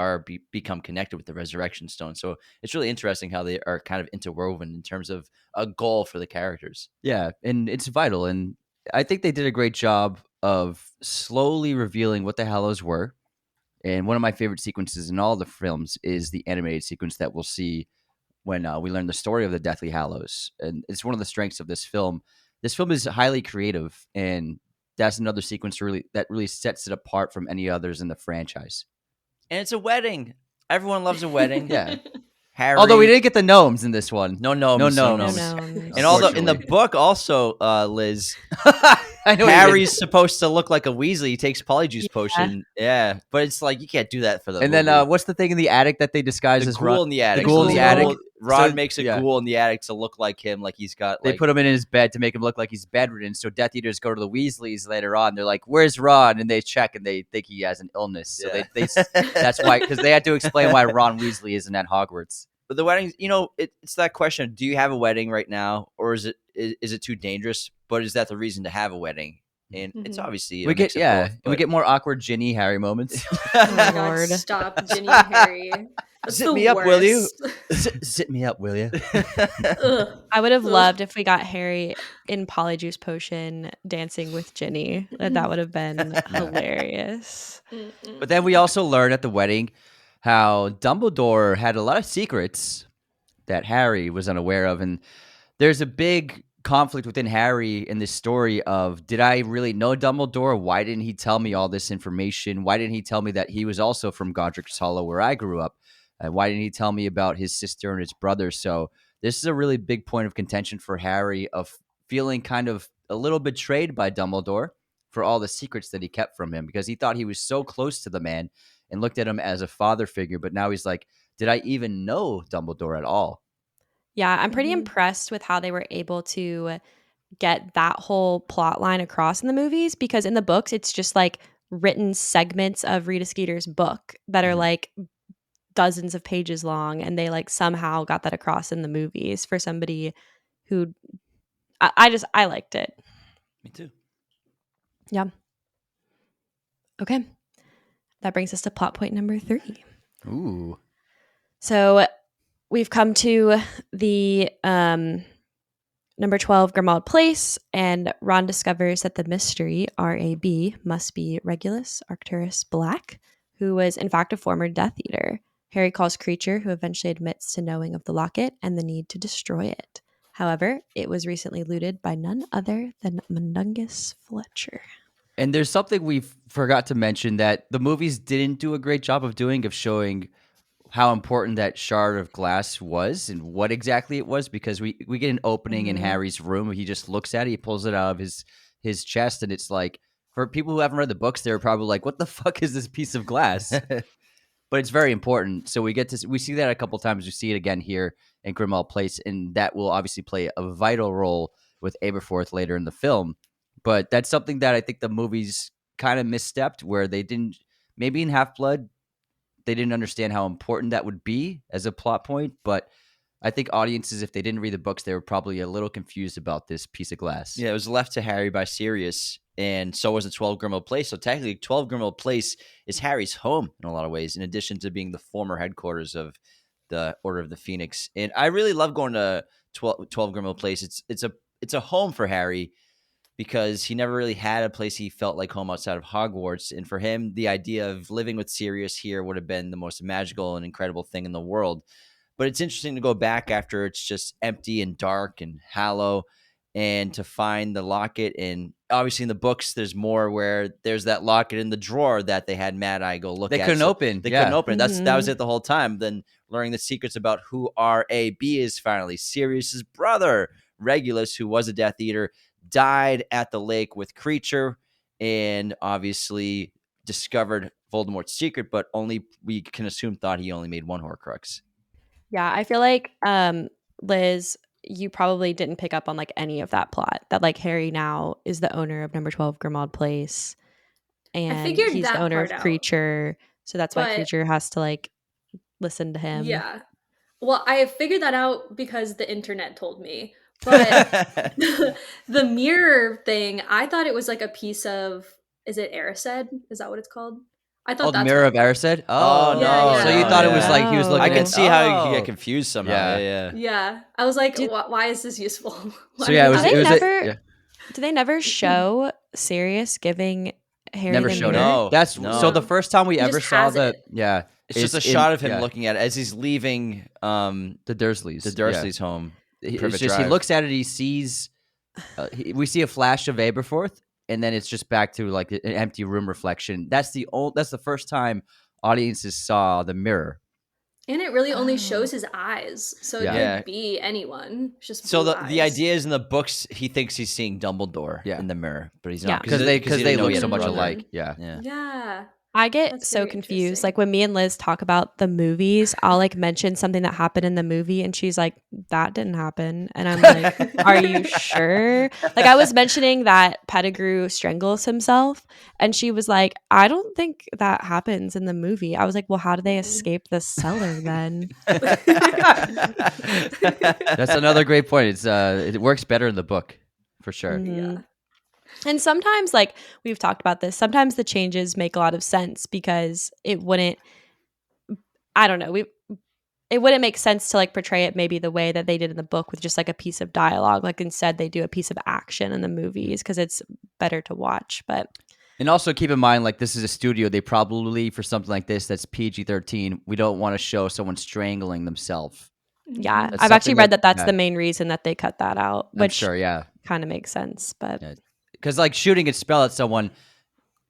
Speaker 2: become connected with the Resurrection Stone. So it's really interesting how they are kind of interwoven in terms of a goal for the characters.
Speaker 4: Yeah, and it's vital. And I think they did a great job of slowly revealing what the Hallows were. And one of my favorite sequences in all the films is the animated sequence that we'll see when we learn the story of the Deathly Hallows. And it's one of the strengths of this film. This film is highly creative, and that's another sequence that really sets it apart from any others in the franchise.
Speaker 2: And it's a wedding. Everyone loves a wedding.
Speaker 4: Yeah.
Speaker 2: Harry,
Speaker 4: Although we didn't get the gnomes in this one.
Speaker 2: no gnomes.
Speaker 4: No
Speaker 1: No
Speaker 4: gnomes.
Speaker 1: gnomes.
Speaker 2: And although in the
Speaker 4: Unfortunately.
Speaker 2: book also, Liz,
Speaker 4: I know
Speaker 2: Harry's supposed to look like a Weasley. He takes Polyjuice potion. Yeah. But it's like, you can't do that for the
Speaker 4: And
Speaker 2: movie.
Speaker 4: then what's the thing in the attic that they disguise
Speaker 2: the
Speaker 4: as
Speaker 2: ghoul
Speaker 4: Ron?
Speaker 2: in the attic.
Speaker 4: The ghoul in the attic.
Speaker 2: Ron
Speaker 4: So,
Speaker 2: makes a
Speaker 4: yeah.
Speaker 2: ghoul in the attic to look like him, like he's got.
Speaker 4: They
Speaker 2: Like,
Speaker 4: put him in his bed to make him look like he's bedridden. So Death Eaters go to the Weasleys later on. They're like, "Where's Ron?" And they check, and they think he has an illness. So
Speaker 2: Yeah.
Speaker 4: that's why, because they had to explain why Ron Weasley isn't at Hogwarts.
Speaker 2: But the wedding, it's that question: do you have a wedding right now, or is it too dangerous? But is that the reason to have a wedding? And it's obviously
Speaker 4: We get
Speaker 2: both,
Speaker 4: we get more awkward Ginny Harry moments.
Speaker 3: Oh my
Speaker 1: Lord.
Speaker 3: God, stop, Ginny and Harry. That's
Speaker 2: Zip
Speaker 3: the
Speaker 2: me up, will you?
Speaker 3: worst.
Speaker 4: Sit me up, will you?
Speaker 3: Ugh.
Speaker 1: I would have
Speaker 3: Ugh.
Speaker 1: loved if we got Harry in Polyjuice potion dancing with Ginny. That would have been hilarious.
Speaker 3: Mm-mm.
Speaker 4: But then we also learn at the wedding how Dumbledore had a lot of secrets that Harry was unaware of. And there's a big conflict within Harry in this story of, did I really know Dumbledore? Why didn't he tell me all this information? Why didn't he tell me that he was also from Godric's Hollow, where I grew up? Why didn't he tell me about his sister and his brother? So this is a really big point of contention for Harry, of feeling kind of a little betrayed by Dumbledore for all the secrets that he kept from him, because he thought he was so close to the man and looked at him as a father figure. But now he's like, did I even know Dumbledore at all?
Speaker 1: Yeah, I'm pretty
Speaker 3: Mhm.
Speaker 1: impressed with how they were able to get that whole plot line across in the movies, because in the books, it's just like written segments of Rita Skeeter's book that are
Speaker 2: Mhm.
Speaker 1: like dozens of pages long, and they like somehow got that across in the movies for somebody who I liked it.
Speaker 2: Me too.
Speaker 1: Okay. That brings us to plot point number 3.
Speaker 4: Ooh.
Speaker 1: So we've come to the number 12 Grimmauld Place, and Ron discovers that the mystery RAB must be Regulus Arcturus Black, who was in fact a former Death Eater. Harry calls Creature, who eventually admits to knowing of the locket and the need to destroy it. However, it was recently looted by none other than Mundungus Fletcher.
Speaker 4: And there's something we forgot to mention that the movies didn't do a great job of doing, of showing how important that shard of glass was and what exactly it was, because we get an opening in Harry's room. He just looks at it, he pulls it out of his chest, and it's like, for people who haven't read the books, they're probably like, what the fuck is this piece of glass? But it's very important. So we see that a couple times. We see it again here in Grimmauld Place, and that will obviously play a vital role with Aberforth later in the film. But that's something that I think the movies kind of misstepped, where they didn't, maybe in Half-Blood, they didn't understand how important that would be as a plot point. But I think audiences, if they didn't read the books, they were probably a little confused about this piece of glass.
Speaker 2: Yeah, it was left to Harry by Sirius, and so was the 12 Grimmauld Place. So technically, 12 Grimmauld Place is Harry's home in a lot of ways, in addition to being the former headquarters of the Order of the Phoenix. And I really love going to 12 Grimmauld Place. It's a home for Harry, because he never really had a place he felt like home outside of Hogwarts. And for him, the idea of living with Sirius here would have been the most magical and incredible thing in the world. But it's interesting to go back after it's just empty and dark and hollow, and to find the locket. And obviously in the books, there's more, where there's that locket in the drawer that they had Mad Eye go look at.
Speaker 4: They couldn't open.
Speaker 2: They couldn't open. That was it the whole time. Then learning the secrets about who R.A.B. is finally. Sirius's brother, Regulus, who was a Death Eater, died at the lake with Kreacher, and obviously discovered Voldemort's secret, but only, we can assume, thought he only made one Horcrux.
Speaker 1: Yeah, I feel like Liz, you probably didn't pick up on like any of that plot, that like Harry now is the owner of number 12 Grimmauld Place, and he's the owner of Kreacher, so that's why Kreacher has to like listen to him.
Speaker 3: Yeah. Well, I figured that out because the internet told me. But the mirror thing, I thought it was like a piece of, is it Erised? Is that what it's called? I thought
Speaker 4: the
Speaker 3: that's
Speaker 4: mirror of Erised? Oh,
Speaker 2: no.
Speaker 3: Yeah.
Speaker 4: So you thought it was like he was looking
Speaker 2: I can
Speaker 4: at,
Speaker 2: see how you get confused somehow.
Speaker 3: Yeah. I was like, why is this useful?
Speaker 4: So yeah,
Speaker 1: do they never show Sirius giving Harry
Speaker 4: never
Speaker 1: the
Speaker 4: showed
Speaker 1: mirror?
Speaker 4: it. So the first time we ever saw
Speaker 2: it's just a shot of him looking at it as he's leaving
Speaker 4: the Dursleys'
Speaker 2: home.
Speaker 4: It's just, he looks at it, he sees we see a flash of Aberforth, and then it's just back to like an empty room reflection. That's the first time audiences saw the mirror.
Speaker 3: And it really only shows his eyes, so it could be anyone. It's just
Speaker 2: so the idea is, in the books, he thinks he's seeing Dumbledore in the mirror, but he's not,
Speaker 4: because they look so much alike.
Speaker 3: Yeah.
Speaker 1: I get so confused. Like when me and Liz talk about the movies, I'll like mention something that happened in the movie, and she's like, "That didn't happen," and I'm like, "Are you sure?" Like I was mentioning that Pettigrew strangles himself, and she was like, "I don't think that happens in the movie." I was like, "Well, how do they escape the cellar then?"
Speaker 4: That's another great point. It works better in the book, for sure.
Speaker 3: Yeah.
Speaker 1: And sometimes, like we've talked about this, sometimes the changes make a lot of sense, because it wouldn't, I don't know, it wouldn't make sense to like portray it maybe the way that they did in the book with just like a piece of dialogue. Like instead they do a piece of action in the movies because it's better to watch. And
Speaker 4: also keep in mind, like this is a studio, they probably, for something like this that's PG-13, we don't want to show someone strangling themselves.
Speaker 1: Yeah, I've actually read that's the main reason that they cut that out, which kind of makes sense. But
Speaker 4: because like shooting a spell at someone,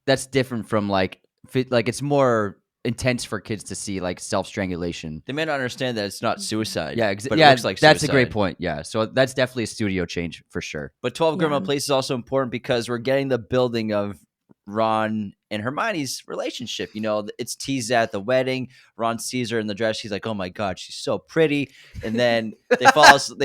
Speaker 4: that's different from like it's more intense for kids to see, like self-strangulation.
Speaker 2: They may not understand that it's not suicide.
Speaker 4: But it looks like suicide. That's a great point. Yeah, so that's definitely a studio change for sure.
Speaker 2: But 12 Grimmauld Place is also important because we're getting the building of Ron and Hermione's relationship. You know, it's teased at the wedding. Ron sees her in the dress. He's like, "Oh my God, she's so pretty." And then they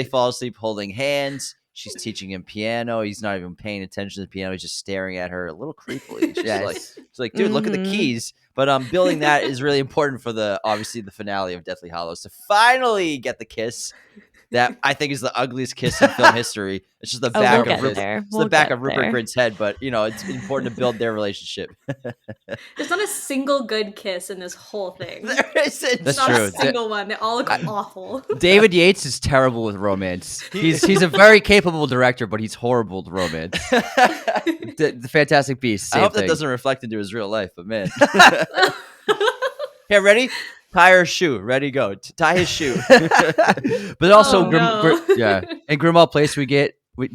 Speaker 2: fall asleep holding hands. She's teaching him piano. He's not even paying attention to the piano. He's just staring at her a little creepily. She's like, dude, look at the keys. But building that is really important for obviously the finale of Deathly Hallows, to finally get the kiss that I think is the ugliest kiss in film history. It's just the back of Rupert Grint's head, but it's important to build their relationship.
Speaker 3: There's not a single good kiss in this whole thing.
Speaker 2: There isn't.
Speaker 4: That's
Speaker 3: not
Speaker 4: true.
Speaker 3: A single one. They all look awful.
Speaker 4: David Yates is terrible with romance. He's a very capable director, but he's horrible with romance. The Fantastic Beasts.
Speaker 2: I hope that doesn't reflect into his real life, but man. Here, ready? Tie her shoe. Ready, go. Tie his shoe.
Speaker 4: But also, in Grimmauld Place,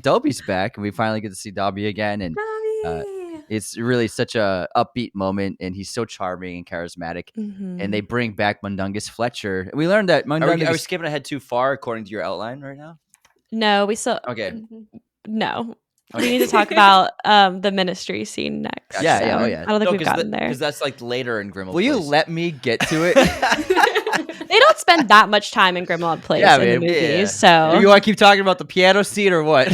Speaker 4: Dobby's back, and we finally get to see Dobby again. And It's really such a upbeat moment, and he's so charming and charismatic. And they bring back Mundungus Fletcher. We learned that Mundungus.
Speaker 2: Are we skipping ahead too far according to your outline right now?
Speaker 1: No, we still
Speaker 2: Okay.
Speaker 1: no. We need to talk about the ministry scene next.
Speaker 4: Yeah,
Speaker 1: so
Speaker 4: yeah, oh, yeah.
Speaker 1: I don't think we've gotten there.
Speaker 2: Because that's like later in Grimmauld
Speaker 4: Will you
Speaker 2: Place.
Speaker 4: let me get to it?
Speaker 1: They don't spend that much time in Grimmauld Place in the movies,
Speaker 2: yeah.
Speaker 1: so
Speaker 4: You want to keep talking about the piano scene or what?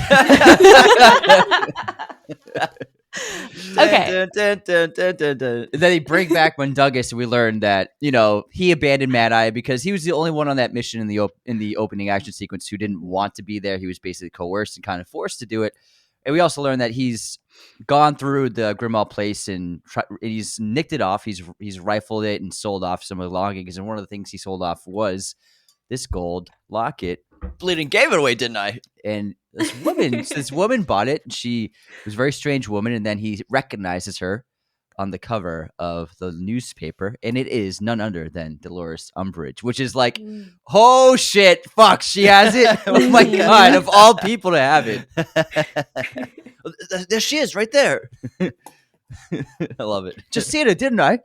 Speaker 1: Okay.
Speaker 4: Then they bring back Mundungus, and we learn that he abandoned Mad Eye because he was the only one on that mission in the opening action sequence who didn't want to be there. He was basically coerced and kind of forced to do it. And we also learned that he's gone through the Grimmauld Place and he's nicked it off. He's rifled it and sold off some of the belongings. And one of the things he sold off was this gold locket.
Speaker 2: Bleeding gave it away, didn't I?
Speaker 4: And this woman bought it. She was a very strange woman, and then he recognizes her on the cover of the newspaper, and it is none other than Dolores Umbridge, which is like, oh shit, fuck, she has it. Oh my god, of all people to have it.
Speaker 2: There she is, right there.
Speaker 4: I love it. Just seen it, didn't I?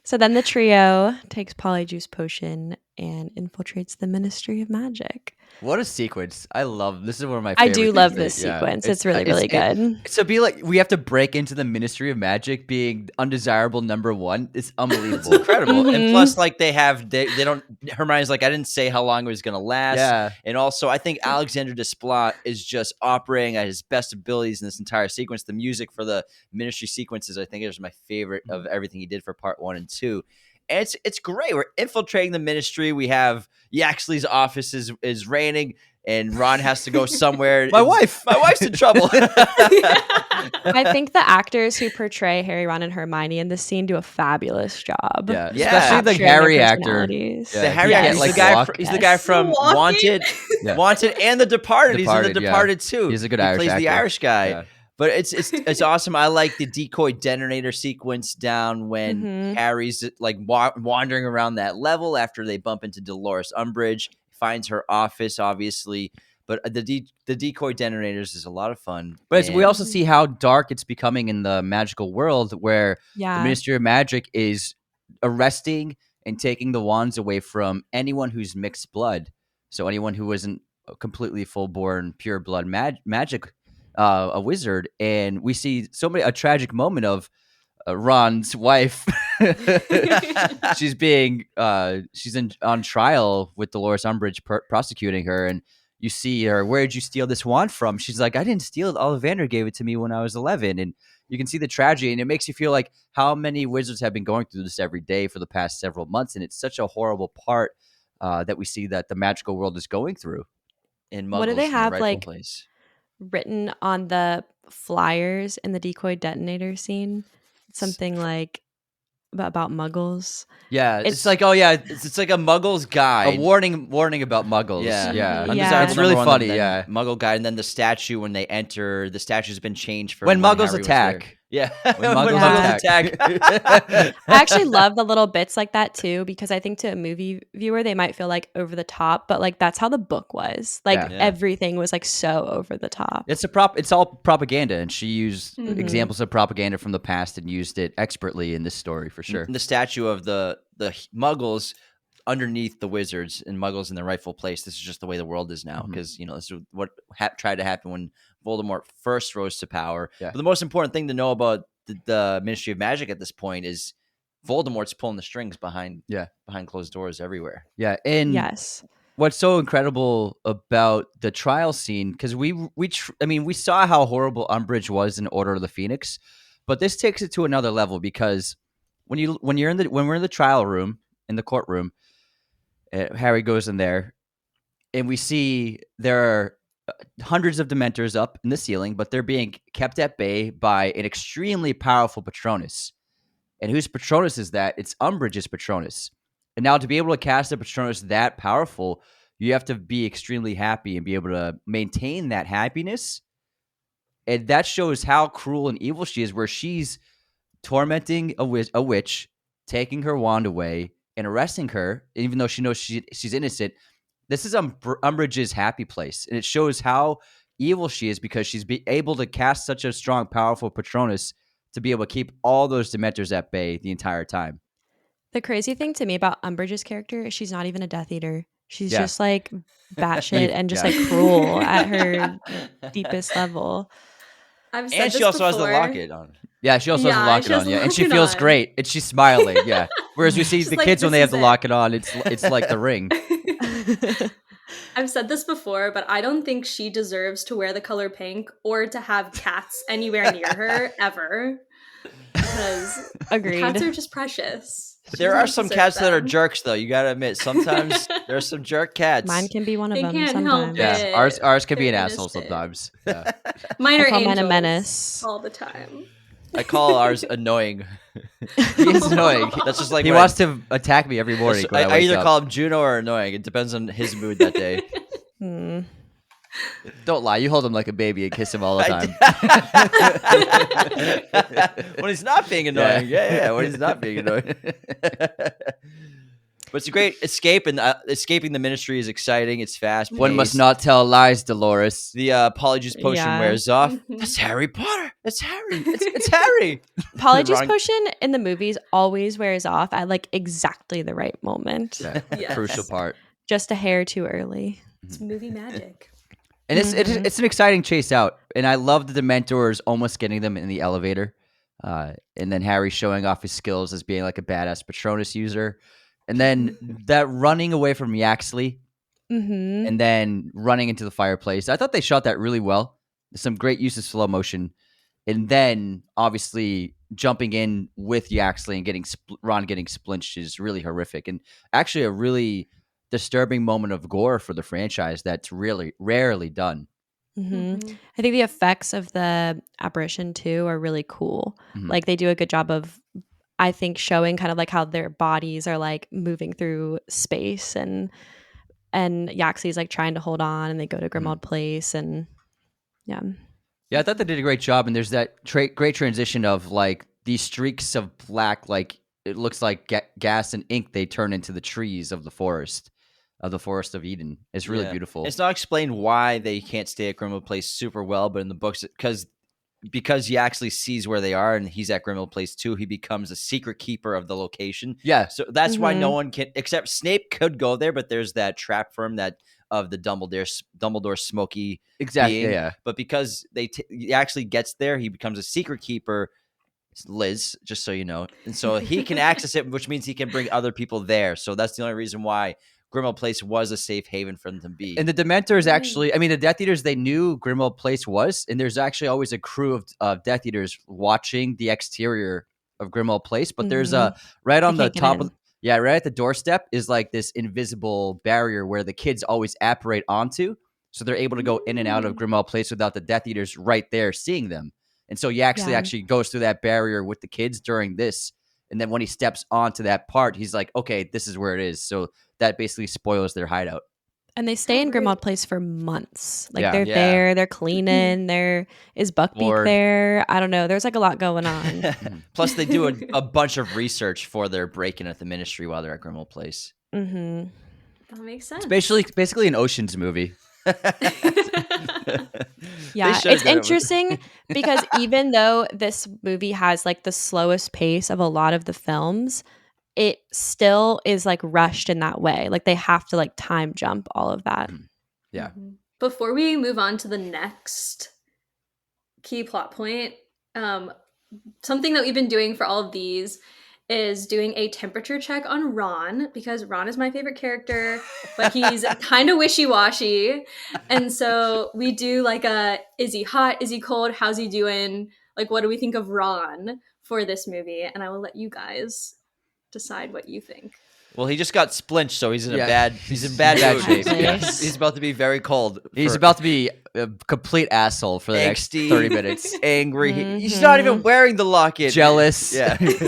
Speaker 1: So then the trio takes Polyjuice Potion and infiltrates the Ministry of Magic.
Speaker 4: What a sequence. I love this. Is one of my
Speaker 1: I
Speaker 4: favorite
Speaker 1: do love
Speaker 4: things.
Speaker 1: this sequence. It's really, really good.
Speaker 4: So we have to break into the Ministry of Magic being undesirable number one. It's unbelievable.
Speaker 2: Incredible. And plus, like they don't, Hermione's like, I didn't say how long it was going to last.
Speaker 4: Yeah.
Speaker 2: And also, I think Alexander Desplat is just operating at his best abilities in this entire sequence. The music for the Ministry sequences, I think, is my favorite of everything he did for part 1 and 2. And it's great. We're infiltrating the Ministry. We have Yaxley's office is raining, and Ron has to go somewhere.
Speaker 4: My wife's in trouble.
Speaker 1: I think the actors who portray Harry, Ron, and Hermione in this scene do a fabulous job.
Speaker 4: Yeah,
Speaker 2: Yeah.
Speaker 4: especially the
Speaker 1: capturing
Speaker 4: Harry
Speaker 1: their
Speaker 4: actor.
Speaker 1: personalities.
Speaker 4: Yeah,
Speaker 2: The Harry,
Speaker 1: Yes.
Speaker 2: he's the guy from
Speaker 3: Walking.
Speaker 2: Wanted,
Speaker 4: Yeah.
Speaker 2: Wanted, and The Departed. He's in
Speaker 4: Departed,
Speaker 2: The
Speaker 4: yeah.
Speaker 2: Departed too.
Speaker 4: He's a good
Speaker 2: he
Speaker 4: Irish
Speaker 2: plays the
Speaker 4: actor.
Speaker 2: Irish guy.
Speaker 4: Yeah.
Speaker 2: But it's awesome. I like the decoy detonator sequence down when Harry's like wandering around that level after they bump into Dolores Umbridge. Finds her office, obviously. But the decoy detonators is a lot of fun.
Speaker 4: But we
Speaker 2: And-
Speaker 4: also see how dark it's becoming in the magical world, where the
Speaker 1: Yeah.
Speaker 4: Ministry of Magic is arresting and taking the wands away from anyone who's mixed blood. So anyone who isn't a completely full-born, pure blood magic, a wizard. And we see a tragic moment of Ron's wife. She's on trial with Dolores Umbridge prosecuting her, and you see her, where did you steal this wand from? She's like, I didn't steal it. Ollivander gave it to me when I was 11. And you can see the tragedy, and it makes you feel like how many wizards have been going through this every day for the past several months. And it's such a horrible part that we see that the magical world is going through.
Speaker 2: in
Speaker 1: What do
Speaker 2: Muggles
Speaker 1: they
Speaker 2: in the
Speaker 1: have,
Speaker 2: rightful
Speaker 1: like,
Speaker 2: place.
Speaker 1: written on the flyers in the decoy detonator scene? Something like about Muggles.
Speaker 4: Yeah,
Speaker 2: It's like, oh yeah, it's like a Muggles guide.
Speaker 4: a warning about Muggles.
Speaker 2: Yeah.
Speaker 4: yeah.
Speaker 1: Yeah.
Speaker 4: It's really
Speaker 2: Number one,
Speaker 4: funny.
Speaker 2: then
Speaker 4: Yeah,
Speaker 2: Muggle guide, and then the statue when they enter. The statue's been changed for
Speaker 4: when Muggles
Speaker 2: Harry was
Speaker 4: attack.
Speaker 2: there. Yeah,
Speaker 4: When
Speaker 2: when
Speaker 4: Muggles
Speaker 2: Muggles
Speaker 4: attack.
Speaker 1: I actually love the little bits like that too, because I think to a movie viewer they might feel like over the top, but like that's how the book was. Like
Speaker 4: Yeah.
Speaker 1: everything was like so over the top.
Speaker 4: It's all propaganda, and she used
Speaker 1: Mhm.
Speaker 4: examples of propaganda from the past and used it expertly in this story for sure.
Speaker 2: And the statue of the Muggles underneath the wizards and Muggles in their rightful place. This is just the way the world is now,
Speaker 4: Mhm.
Speaker 2: because this is what tried to happen when Voldemort first rose to power.
Speaker 4: Yeah.
Speaker 2: But the most important thing to know about the Ministry of Magic at this point is Voldemort's pulling the strings behind closed doors everywhere.
Speaker 4: Yeah, and
Speaker 1: Yes.
Speaker 4: what's so incredible about the trial scene, because we saw how horrible Umbridge was in Order of the Phoenix, but this takes it to another level, because when we're in the trial room, in the courtroom, Harry goes in there, and we see there are hundreds of Dementors up in the ceiling, but they're being kept at bay by an extremely powerful Patronus. And whose Patronus is that? It's Umbridge's Patronus. And now to be able to cast a Patronus that powerful, you have to be extremely happy and be able to maintain that happiness. And that shows how cruel and evil she is, where she's tormenting a witch, taking her wand away, and arresting her, even though she knows she's innocent. This is Umbridge's happy place. And it shows how evil she is because she's able to cast such a strong, powerful Patronus to be able to keep all those Dementors at bay the entire time.
Speaker 1: The crazy thing to me about Umbridge's character is she's not even a Death Eater. She's
Speaker 4: Yeah.
Speaker 1: just like batshit and just like cruel at her deepest level.
Speaker 3: I've said
Speaker 2: And
Speaker 3: this
Speaker 2: she also has
Speaker 3: before.
Speaker 2: the locket on.
Speaker 4: Yeah, she also has the
Speaker 3: Yeah,
Speaker 4: locket
Speaker 3: she has
Speaker 4: on,
Speaker 3: the
Speaker 4: yeah, and she
Speaker 3: locket
Speaker 4: feels
Speaker 3: on.
Speaker 4: great, and she's smiling, yeah. Whereas we see
Speaker 3: She's
Speaker 4: the
Speaker 3: like,
Speaker 4: kids when
Speaker 3: "This
Speaker 4: they have
Speaker 3: is
Speaker 4: the
Speaker 3: it."
Speaker 4: locket on, it's like the ring.
Speaker 3: I've said this before, but I don't think she deserves to wear the color pink or to have cats anywhere near her ever. Because
Speaker 1: Agreed.
Speaker 3: cats are just precious. She
Speaker 2: There
Speaker 3: does
Speaker 2: are
Speaker 3: not
Speaker 2: some
Speaker 3: deserve
Speaker 2: cats that are
Speaker 3: them.
Speaker 2: jerks, though. You gotta admit, sometimes there's some jerk cats.
Speaker 1: Mine can be one of
Speaker 3: They
Speaker 1: them
Speaker 3: can't help
Speaker 1: sometimes.
Speaker 4: Yeah,
Speaker 3: it.
Speaker 4: ours can be an
Speaker 3: They're
Speaker 4: asshole
Speaker 3: innocent.
Speaker 4: sometimes. Yeah.
Speaker 3: Mine
Speaker 1: I
Speaker 3: are
Speaker 1: call mine a
Speaker 3: angels
Speaker 1: menace.
Speaker 3: all the time.
Speaker 2: I call ours annoying.
Speaker 4: He is annoying.
Speaker 2: That's just like
Speaker 4: He
Speaker 2: when
Speaker 4: wants to attack me every morning. When I
Speaker 2: I
Speaker 4: wake
Speaker 2: either
Speaker 4: up.
Speaker 2: call him Juno or annoying. It depends on his mood that day.
Speaker 1: Hmm.
Speaker 4: Don't lie. You hold him like a baby and kiss him all the time.
Speaker 2: When he's not being annoying. Yeah. When he's not being annoying. But it's a great escape, and escaping the Ministry is exciting. It's fast.
Speaker 4: One must not tell lies, Dolores.
Speaker 2: The Polyjuice potion
Speaker 1: Yeah.
Speaker 2: wears off.
Speaker 3: Mhm.
Speaker 2: That's Harry Potter. It's Harry. It's Harry.
Speaker 1: Polyjuice
Speaker 2: Wrong-
Speaker 1: potion in the movies always wears off at like exactly the right moment.
Speaker 4: Yeah,
Speaker 3: Yes.
Speaker 4: crucial part.
Speaker 1: Just a hair too early.
Speaker 3: It's movie magic.
Speaker 4: And
Speaker 1: Mhm.
Speaker 4: it's an exciting chase out. And I love the Dementors almost getting them in the elevator. And then Harry showing off his skills as being like a badass Patronus user. And then that running away from Yaxley
Speaker 1: Mm-hmm.
Speaker 4: and then running into the fireplace. I thought they shot that really well. Some great use of slow motion. And then obviously jumping in with Yaxley and getting Ron getting splinched is really horrific. And actually a really disturbing moment of gore for the franchise that's really rarely done.
Speaker 1: Mm-hmm.
Speaker 3: Mhm.
Speaker 1: I think the effects of the apparition too are really cool.
Speaker 4: Mhm.
Speaker 1: Like they do a good job of, I think, showing kind of like how their bodies are like moving through space, and Yaxley's like trying to hold on, and they go to Grimmauld Place, and yeah.
Speaker 4: Yeah, I thought they did a great job. And there's that great transition of like these streaks of black, like it looks like gas and ink. They turn into the trees of the forest of Eden. It's really
Speaker 2: Yeah.
Speaker 4: beautiful.
Speaker 2: It's not explained why they can't stay at Grimmauld Place super well, but in the books, because he actually sees where they are and he's at Grimmauld Place too, he becomes a secret keeper of the location.
Speaker 4: Yeah.
Speaker 2: So that's why no
Speaker 1: Mhm.
Speaker 2: one can, except Snape could go there, but there's that trap for him of the Dumbledore smoky
Speaker 4: Exactly.
Speaker 2: being.
Speaker 4: Yeah.
Speaker 2: But because he actually gets there, he becomes a secret keeper. Liz, just so you know, and so he can access it, which means he can bring other people there. So that's the only reason why Grimmauld Place was a safe haven for them to be.
Speaker 4: And the Dementors actually, I mean, the Death Eaters, they knew Grimmauld Place was, and there's actually always a crew of Death Eaters watching the exterior of Grimmauld Place. But there's a right on
Speaker 1: They
Speaker 4: the
Speaker 1: can't get
Speaker 4: top
Speaker 1: in.
Speaker 4: of, yeah, right at the doorstep is like this invisible barrier where the kids always apparate onto, so they're able to go in and out of Grimmauld Place without the Death Eaters right there seeing them. And so Yaxley
Speaker 1: Yeah.
Speaker 4: actually goes through that barrier with the kids during this. And then when he steps onto that part, he's like, okay, this is where it is. So that basically spoils their hideout.
Speaker 1: And they stay in
Speaker 3: Oh, great.
Speaker 1: Grimmauld Place for months. Like
Speaker 4: Yeah.
Speaker 1: they're
Speaker 2: Yeah.
Speaker 1: there, they're cleaning, there is Buckbeak
Speaker 4: Lord.
Speaker 1: there. I don't know. There's like a lot going on.
Speaker 2: Plus, they do a bunch of research for their break-in at the Ministry while they're at Grimmauld Place.
Speaker 1: Mm-hmm.
Speaker 3: That makes sense.
Speaker 4: It's basically an Ocean's movie.
Speaker 1: Yeah,
Speaker 2: should've
Speaker 1: it's
Speaker 2: done it with-
Speaker 1: interesting because even though this movie has like the slowest pace of a lot of the films, it still is like rushed in that way. Like they have to like time jump all of that.
Speaker 4: Yeah.
Speaker 3: Mhm. Before we move on to the next key plot point, something that we've been doing for all of these is doing a temperature check on Ron, because Ron is my favorite character, but he's kind of wishy-washy. And so we do like is he hot? Is he cold? How's he doing? Like, what do we think of Ron for this movie? And I will let you guys decide what you think.
Speaker 2: Well, he just got splinched, so he's in
Speaker 4: Yeah.
Speaker 2: bad
Speaker 4: Bad
Speaker 2: mood.
Speaker 4: shape,
Speaker 1: yes.
Speaker 2: He's about to be very cold.
Speaker 4: He's about to be a complete asshole for the next
Speaker 2: Angsty.
Speaker 4: 30 minutes.
Speaker 2: angry. He's not even wearing the locket.
Speaker 4: Jealous.
Speaker 2: Yeah.
Speaker 4: He's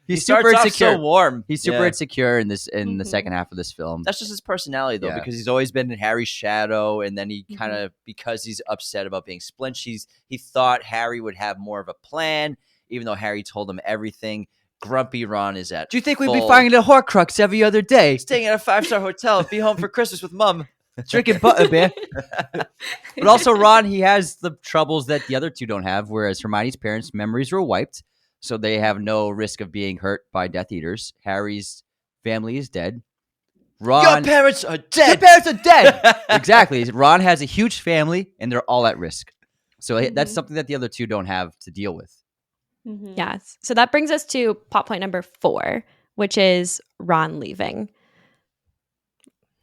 Speaker 2: He starts
Speaker 4: super
Speaker 2: off
Speaker 4: insecure.
Speaker 2: so warm.
Speaker 4: He's super
Speaker 2: Yeah.
Speaker 4: insecure in the
Speaker 3: Mhm.
Speaker 4: second half of this film.
Speaker 2: That's just his personality, though,
Speaker 4: Yeah.
Speaker 2: because he's always been in Harry's shadow, and then he kind of, because he's upset about being splinched, he thought Harry would have more of a plan, even though Harry told him everything. Grumpy Ron is at
Speaker 4: Do you think we'd be
Speaker 2: full-
Speaker 4: finding a Horcrux every other day?
Speaker 2: staying at a 5-star hotel, be home for Christmas with Mum.
Speaker 4: Drinking butterbeer. But also Ron, he has the troubles that the other two don't have, whereas Hermione's parents' memories were wiped, so they have no risk of being hurt by Death Eaters. Harry's family is dead.
Speaker 2: Your
Speaker 4: Ron,
Speaker 2: parents are dead.
Speaker 4: your parents are dead. Exactly. Ron has a huge family, and they're all at risk. So that's something that the other two don't have to deal with.
Speaker 1: Yes. So that brings us to plot point number 4, which is Ron leaving.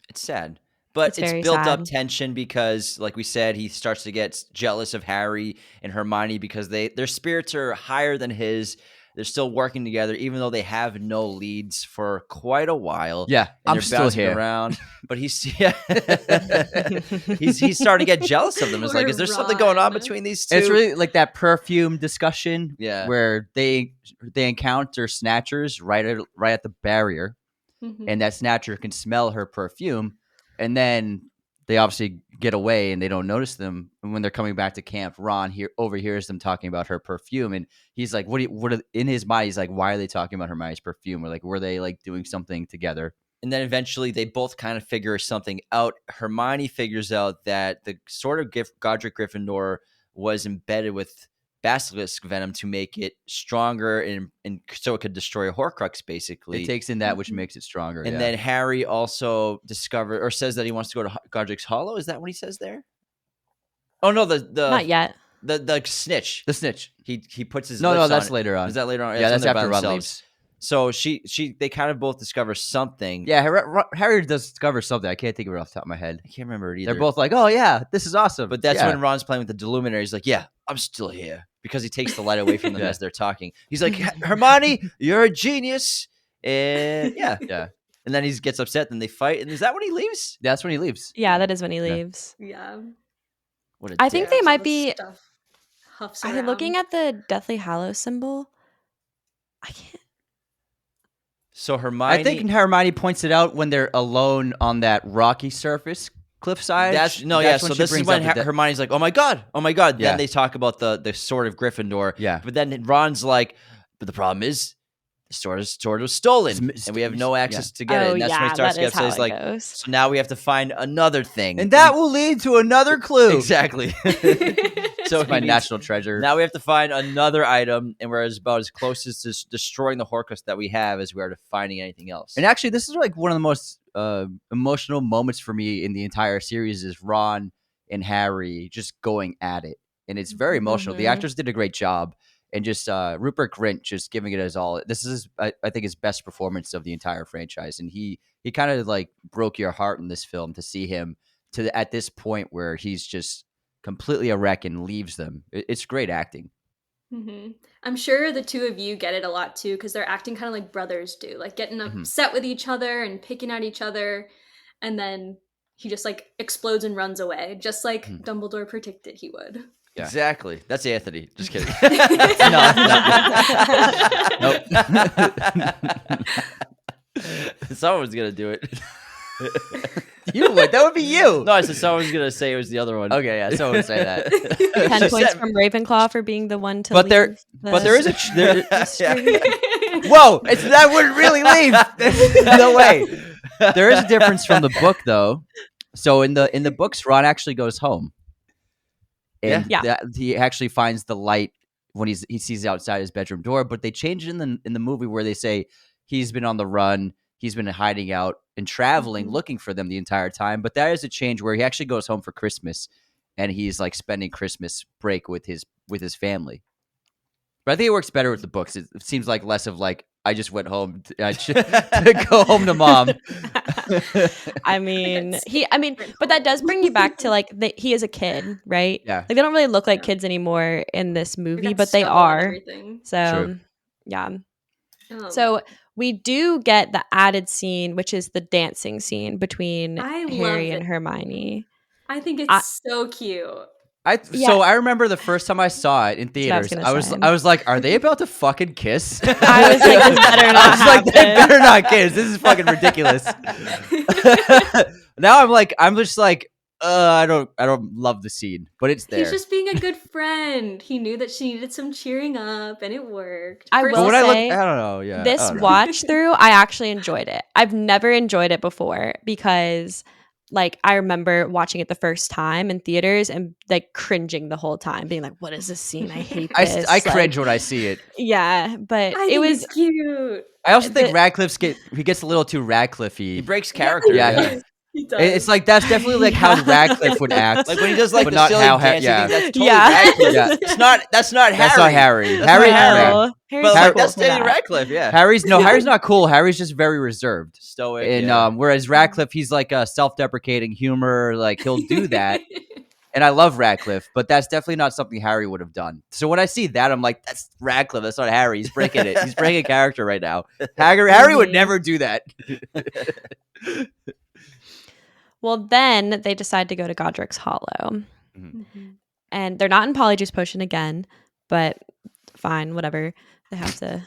Speaker 2: It's sad. But it's
Speaker 1: very
Speaker 2: built up
Speaker 1: sad.
Speaker 2: tension because, like we said, he starts to get jealous of Harry and Hermione because their spirits are higher than his. They're still working together, even though they have no leads for quite a while.
Speaker 4: Yeah,
Speaker 2: and
Speaker 4: I'm
Speaker 2: they're
Speaker 4: still
Speaker 2: bouncing
Speaker 4: here.
Speaker 2: around. But he's starting to get jealous of them. It's like, is there something going on between these two?
Speaker 4: It's really like that perfume discussion,
Speaker 2: Yeah.
Speaker 4: where they encounter Snatchers right at the barrier, and that Snatcher can smell her perfume, and then they obviously get away and they don't notice them. And when they're coming back to camp, Ron overhears them talking about her perfume, and he's like, in his mind, he's like, why are they talking about Hermione's perfume? Or like, were they like doing something together?
Speaker 2: And then eventually they both kind of figure something out. Hermione figures out that the sort of Godric Gryffindor was embedded with basilisk venom to make it stronger and so it could destroy a Horcrux, basically.
Speaker 4: It takes in that, which makes it stronger.
Speaker 2: And then Harry also says that he wants to go to Godric's Hollow. Is that what he says there? Oh no, the
Speaker 1: Not yet.
Speaker 2: The snitch.
Speaker 4: The snitch.
Speaker 2: He puts his
Speaker 4: No,
Speaker 2: lips
Speaker 4: that's
Speaker 2: on it.
Speaker 4: later on.
Speaker 2: Is that later on?
Speaker 4: Yeah, that's
Speaker 2: when they're
Speaker 4: after
Speaker 2: by
Speaker 4: Ron
Speaker 2: themselves.
Speaker 4: leaves.
Speaker 2: So they kind of both discover something.
Speaker 4: Yeah, Harry does discover something. I can't think of it off the top of my head.
Speaker 2: I can't remember it either.
Speaker 4: They're both like, "Oh yeah, this is awesome."
Speaker 2: But that's when Ron's playing with the Deluminator. He's like, "Yeah, I'm still here," because he takes the light away from them as they're talking. He's like, "Hermione, you're a genius," and yeah. And then he gets upset. Then they fight. And is that when he leaves?
Speaker 4: That's when he leaves.
Speaker 1: Yeah, that is when he leaves.
Speaker 3: Yeah.
Speaker 2: What a
Speaker 1: I think
Speaker 2: dick.
Speaker 1: they might be.
Speaker 3: Huffs
Speaker 1: Are they looking at the Deathly Hallows symbol? I can't.
Speaker 2: So Hermione.
Speaker 4: I think Hermione points it out when they're alone on that rocky surface cliffside.
Speaker 2: So this is when Hermione's like, oh my god.
Speaker 4: Yeah.
Speaker 2: Then they talk about the sword of Gryffindor.
Speaker 4: Yeah.
Speaker 2: But then Ron's like, but the problem is the sword was stolen, and we have no access to get it. And that's when he starts to get upset. He's like,
Speaker 1: goes.
Speaker 2: so now we have to find another thing,
Speaker 4: and that will lead to another clue.
Speaker 2: Exactly. So
Speaker 4: it's my national treasure.
Speaker 2: Now we have to find another item, and we're about as close to destroying the Horcrux that we have as we are to finding anything else.
Speaker 4: And actually, this is like one of the most emotional moments for me in the entire series is Ron and Harry just going at it, and it's very emotional. The actors did a great job, and just Rupert Grint just giving it his all. This is, I think, his best performance of the entire franchise, and he kind of like broke your heart in this film to see him at this point where he's just completely a wreck and leaves them. It's great acting.
Speaker 3: I'm sure the two of you get it a lot too, because they're acting kind of like brothers do, like getting upset with each other and picking at each other, and then he just like explodes and runs away, just like Dumbledore predicted he would.
Speaker 2: Yeah. Exactly. That's Anthony. Just kidding.
Speaker 4: Nope.
Speaker 2: Someone's gonna do it.
Speaker 4: You would. That would be you.
Speaker 2: No, I said someone's gonna say it was the other one.
Speaker 4: Okay, yeah, someone would say that.
Speaker 1: 10 points from Ravenclaw for being the one to
Speaker 4: But
Speaker 1: leave.
Speaker 4: there is a whoa! That wouldn't really leave. No way. There is a difference from the book, though. So in the books, Ron actually goes home, and he actually finds the light when he sees outside his bedroom door. But they change it in the movie where they say he's been on the run. He's been hiding out and traveling, looking for them the entire time. But there is a change where he actually goes home for Christmas, and he's like spending Christmas break with his family. But I think it works better with the books. It seems like less of like I just went home to go home to mom.
Speaker 1: I mean, but that does bring you back to like he is a kid, right?
Speaker 4: Yeah.
Speaker 1: Like they don't really look like kids anymore in this movie, but they are. So,
Speaker 4: True.
Speaker 1: Yeah. So we do get the added scene, which is the dancing scene between Harry and Hermione.
Speaker 3: I think it's so cute.
Speaker 4: So I remember the first time I saw it in theaters, I was like, are they about to fucking kiss?
Speaker 1: I was like, this better not happen.
Speaker 4: They better not kiss. This is fucking ridiculous. Now I'm just like, I don't love the scene, but it's there.
Speaker 3: He's just being a good friend. He knew that she needed some cheering up, and it worked.
Speaker 1: I will say,
Speaker 4: I don't know. Yeah,
Speaker 1: this watch through, I actually enjoyed it. I've never enjoyed it before because like I remember watching it the first time in theaters and like cringing the whole time, being like, "What is this scene? I hate this."
Speaker 4: I cringe
Speaker 1: like,
Speaker 4: when I see it.
Speaker 1: yeah, but
Speaker 3: I
Speaker 1: it
Speaker 3: think
Speaker 1: was
Speaker 3: it's cute.
Speaker 4: I also think
Speaker 1: the-
Speaker 4: he gets a little too Radcliffe-y.
Speaker 2: He breaks character.
Speaker 4: Yeah,
Speaker 3: he does.
Speaker 4: It's like that's definitely like how Radcliffe would act.
Speaker 2: Like when he does like
Speaker 4: But
Speaker 2: the
Speaker 4: not
Speaker 2: silly
Speaker 4: how
Speaker 2: dance,
Speaker 4: yeah.
Speaker 2: you think that's totally
Speaker 1: Yeah.
Speaker 2: Radcliffe.
Speaker 4: Yeah.
Speaker 2: That's not Harry.
Speaker 4: That's not Harry.
Speaker 2: That's
Speaker 4: Harry,
Speaker 2: not Harry.
Speaker 1: No, Harry's
Speaker 2: But
Speaker 1: too
Speaker 2: like
Speaker 1: cool
Speaker 2: that's
Speaker 1: for
Speaker 2: Daniel
Speaker 1: that.
Speaker 2: Radcliffe, yeah.
Speaker 4: Harry's not cool. Harry's just very reserved.
Speaker 2: Stoic.
Speaker 4: And
Speaker 2: yeah.
Speaker 4: whereas Radcliffe, he's like a self-deprecating humor, like he'll do that. And I love Radcliffe, but that's definitely not something Harry would have done. So when I see that, I'm like, that's Radcliffe. That's not Harry. He's breaking it. He's breaking character right now. Harry would never do that.
Speaker 1: Well, then they decide to go to Godric's Hollow.
Speaker 3: Mm-hmm.
Speaker 1: And they're not in Polyjuice Potion again, but fine, whatever. They have to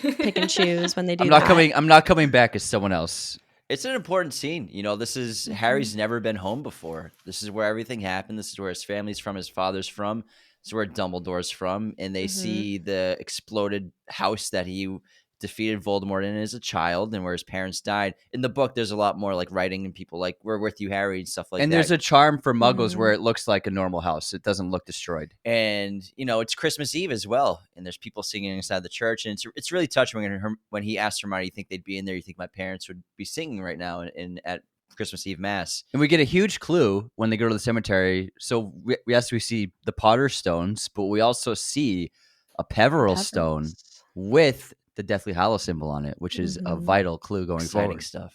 Speaker 1: pick and choose when they do that.
Speaker 4: I'm not coming back as someone else.
Speaker 2: It's an important scene. You know, this is Harry's never been home before. This is where everything happened. This is where his family's from, his father's from. This is where Dumbledore's from. And they see the exploded house that he defeated Voldemort in as a child and where his parents died. In the book, there's a lot more like writing and people like, "We're with you, Harry," and stuff like
Speaker 4: And
Speaker 2: that.
Speaker 4: there's a charm for Muggles where it looks like a normal house. It doesn't look destroyed.
Speaker 2: And you know, it's Christmas Eve as well, and there's people singing inside the church, and it's really touching when he asked Hermione, "You think they'd be in there? You think my parents would be singing right now in at Christmas Eve Mass?"
Speaker 4: And we get a huge clue when they go to the cemetery. So we see the Potter stones, but we also see a Peverell stone with the Deathly Hallows symbol on it, which is a vital clue going
Speaker 2: Exciting
Speaker 4: forward.
Speaker 2: stuff.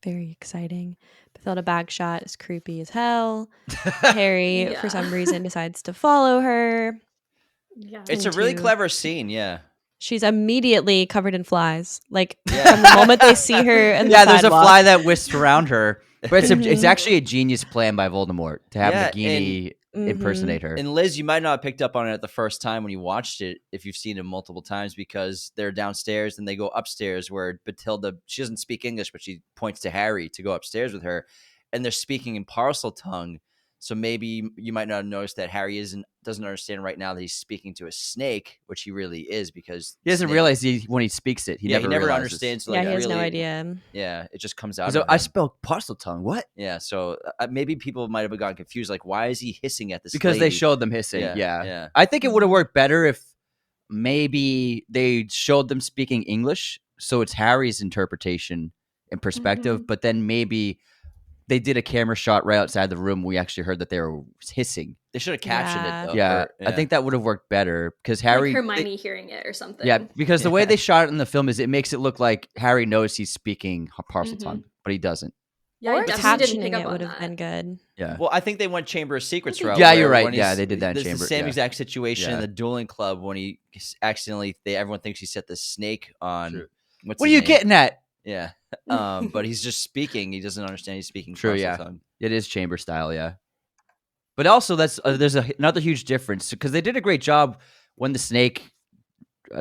Speaker 1: Very exciting. Bathilda Bagshot is creepy as hell. Harry, for some reason, decides to follow her.
Speaker 3: Yeah.
Speaker 2: It's a really clever scene, yeah.
Speaker 1: She's immediately covered in flies. Like from the moment they see her in the
Speaker 4: Yeah, there's
Speaker 1: sidewalk.
Speaker 4: a fly that whisks around her. But it's actually a genius plan by Voldemort to have Nagini impersonate her.
Speaker 2: And Liz, you might not have picked up on it the first time when you watched it, if you've seen it multiple times, because they're downstairs and they go upstairs where Bathilda, she doesn't speak English, but she points to Harry to go upstairs with her, and they're speaking in parcel tongue. So maybe you might not have noticed that Harry doesn't understand right now that he's speaking to a snake, which he really is, because
Speaker 4: he doesn't realize when he speaks it. He never
Speaker 2: realizes. Understands. Like,
Speaker 1: he has
Speaker 2: really,
Speaker 1: no idea.
Speaker 2: Yeah, it just comes out.
Speaker 4: So I spelled parcel tongue. What?
Speaker 2: Yeah, so maybe people might have gotten confused. Like, why is he hissing at this?
Speaker 4: Because
Speaker 2: lady?
Speaker 4: they showed them hissing.
Speaker 2: Yeah.
Speaker 4: Yeah. I think it would have worked better if maybe they showed them speaking English, so it's Harry's interpretation and perspective, but then maybe they did a camera shot right outside the room. We actually heard that they were hissing.
Speaker 2: They should have captioned it, though.
Speaker 4: Yeah, I think that would have worked better because Harry,
Speaker 3: like Hermione hearing it or something.
Speaker 4: Yeah, because the way they shot it in the film is it makes it look like Harry knows he's speaking parcel tongue, but he doesn't.
Speaker 3: Yeah,
Speaker 1: Or
Speaker 3: I definitely didn't pick
Speaker 1: captioning
Speaker 3: up
Speaker 1: it
Speaker 3: on
Speaker 1: would have
Speaker 3: that.
Speaker 1: been good.
Speaker 4: Yeah.
Speaker 2: Well, I think they went Chamber of Secrets route.
Speaker 4: Yeah, you're right.
Speaker 2: when
Speaker 4: Yeah, they did that in
Speaker 2: It's
Speaker 4: Chamber.
Speaker 2: the same
Speaker 4: yeah.
Speaker 2: exact situation in
Speaker 4: Yeah.
Speaker 2: the dueling club when he accidentally, everyone thinks he set the snake on.
Speaker 4: True.
Speaker 2: What's
Speaker 4: What are
Speaker 2: his
Speaker 4: you
Speaker 2: name?
Speaker 4: getting at?
Speaker 2: Yeah. But he's just speaking. He doesn't understand he's speaking.
Speaker 4: True,
Speaker 2: parcel
Speaker 4: yeah.
Speaker 2: tongue.
Speaker 4: It is chamber style, yeah. But also, there's another huge difference because they did a great job when the snake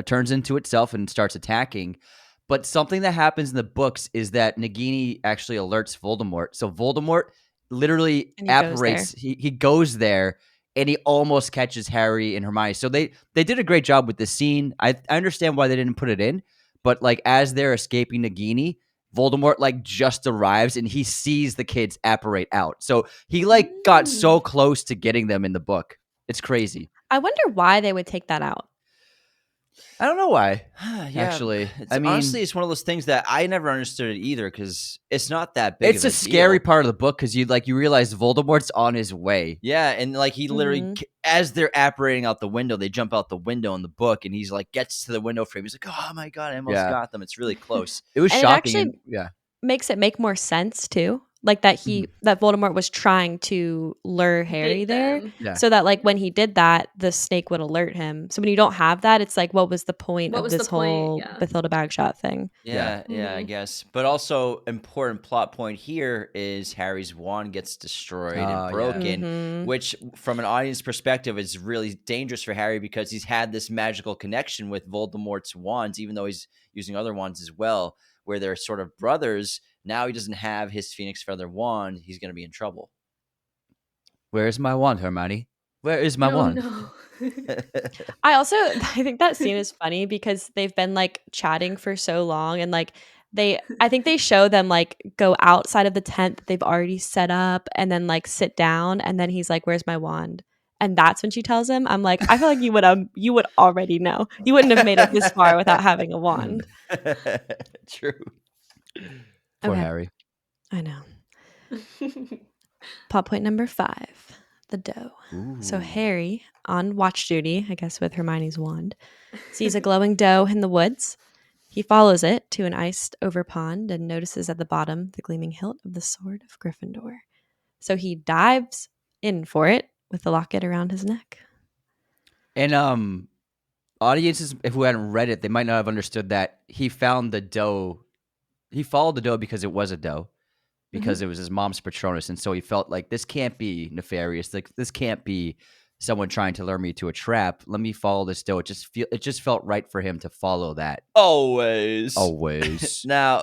Speaker 4: turns into itself and starts attacking. But something that happens in the books is that Nagini actually alerts Voldemort. So Voldemort literally apparates. He goes there and he almost catches Harry and Hermione. So they did a great job with this scene. I understand why they didn't put it in, but like as they're escaping Nagini, Voldemort like just arrives and he sees the kids apparate out. So he like got so close to getting them in the book. It's crazy.
Speaker 1: I wonder why they would take that out.
Speaker 4: I don't know why.
Speaker 2: Yeah,
Speaker 4: Actually,
Speaker 2: honestly, it's one of those things that I never understood it either because it's not that big.
Speaker 4: It's
Speaker 2: of
Speaker 4: a scary
Speaker 2: deal.
Speaker 4: part of the book because you realize Voldemort's on his way.
Speaker 2: Yeah, and like he literally, as they're apparating out the window, they jump out the window in the book, and he's like gets to the window frame. He's like, "Oh my god, I almost got them!" It's really close.
Speaker 4: It was
Speaker 1: And
Speaker 4: shocking.
Speaker 1: It actually makes it make more sense too. Like that that Voldemort was trying to lure Harry there, so that like when he did that, the snake would alert him. So when you don't have that, it's like, what was the point of this whole Bathilda Bagshot thing?
Speaker 2: Yeah, I guess. But also, important plot point here is Harry's wand gets destroyed and broken, which, from an audience perspective, is really dangerous for Harry because he's had this magical connection with Voldemort's wands, even though he's using other wands as well, where they're sort of brothers. Now he doesn't have his Phoenix Feather wand. He's going to be in trouble.
Speaker 4: Where's my wand, Hermione? Where is my wand?
Speaker 3: No.
Speaker 1: I think that scene is funny because they've been like chatting for so long and like I think they show them like go outside of the tent that they've already set up and then like sit down, and then he's like, "Where's my wand?" And that's when she tells him. I'm like, I feel like you would already know. You wouldn't have made it this far without having a wand.
Speaker 2: True.
Speaker 4: Poor
Speaker 1: Okay.
Speaker 4: Harry.
Speaker 1: I know. Plot point number 5, the doe. So Harry, on watch duty, I guess with Hermione's wand, sees a glowing doe in the woods. He follows it to an iced over pond and notices at the bottom the gleaming hilt of the sword of Gryffindor. So he dives in for it with the locket around his neck.
Speaker 4: And audiences, if who hadn't read it, they might not have understood that he found the doe. He followed the doe because it was a doe, because it was his mom's Patronus, and so he felt like this can't be nefarious. Like this can't be someone trying to lure me to a trap. Let me follow this doe. It just felt right for him to follow that.
Speaker 2: Always. Now,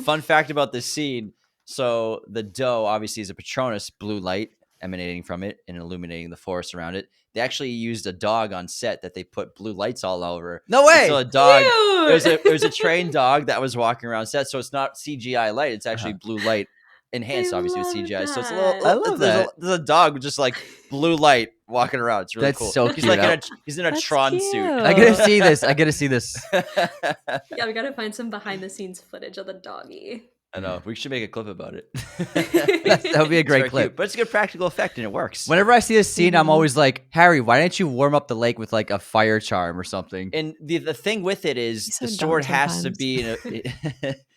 Speaker 2: fun fact about this scene. So the doe obviously is a Patronus, blue light emanating from it and illuminating the forest around it. They actually used a dog on set that they put blue lights all over.
Speaker 4: No way!
Speaker 2: And so a dog, it was a trained dog that was walking around set. So it's not CGI light. It's actually blue light enhanced, obviously, with CGI. So it's a little.
Speaker 4: I love that.
Speaker 2: There's a dog with just like blue light walking around. It's really
Speaker 4: That's
Speaker 2: cool.
Speaker 4: so
Speaker 2: He's
Speaker 4: cute.
Speaker 2: like he's in a
Speaker 1: That's
Speaker 2: Tron
Speaker 1: cute.
Speaker 2: suit.
Speaker 4: I gotta see this. I gotta see this.
Speaker 3: Yeah, we gotta find some behind the scenes footage of the doggy.
Speaker 2: I know. We should make a clip about it.
Speaker 4: That would be a great
Speaker 2: It's very
Speaker 4: clip.
Speaker 2: cute, but it's a good practical effect and it works.
Speaker 4: Whenever I see this scene, I'm always like, Harry, why didn't you warm up the lake with like a fire charm or something?
Speaker 2: And the thing with it is
Speaker 1: He's so
Speaker 2: the
Speaker 1: dumb
Speaker 2: sword has to
Speaker 1: sometimes.
Speaker 2: be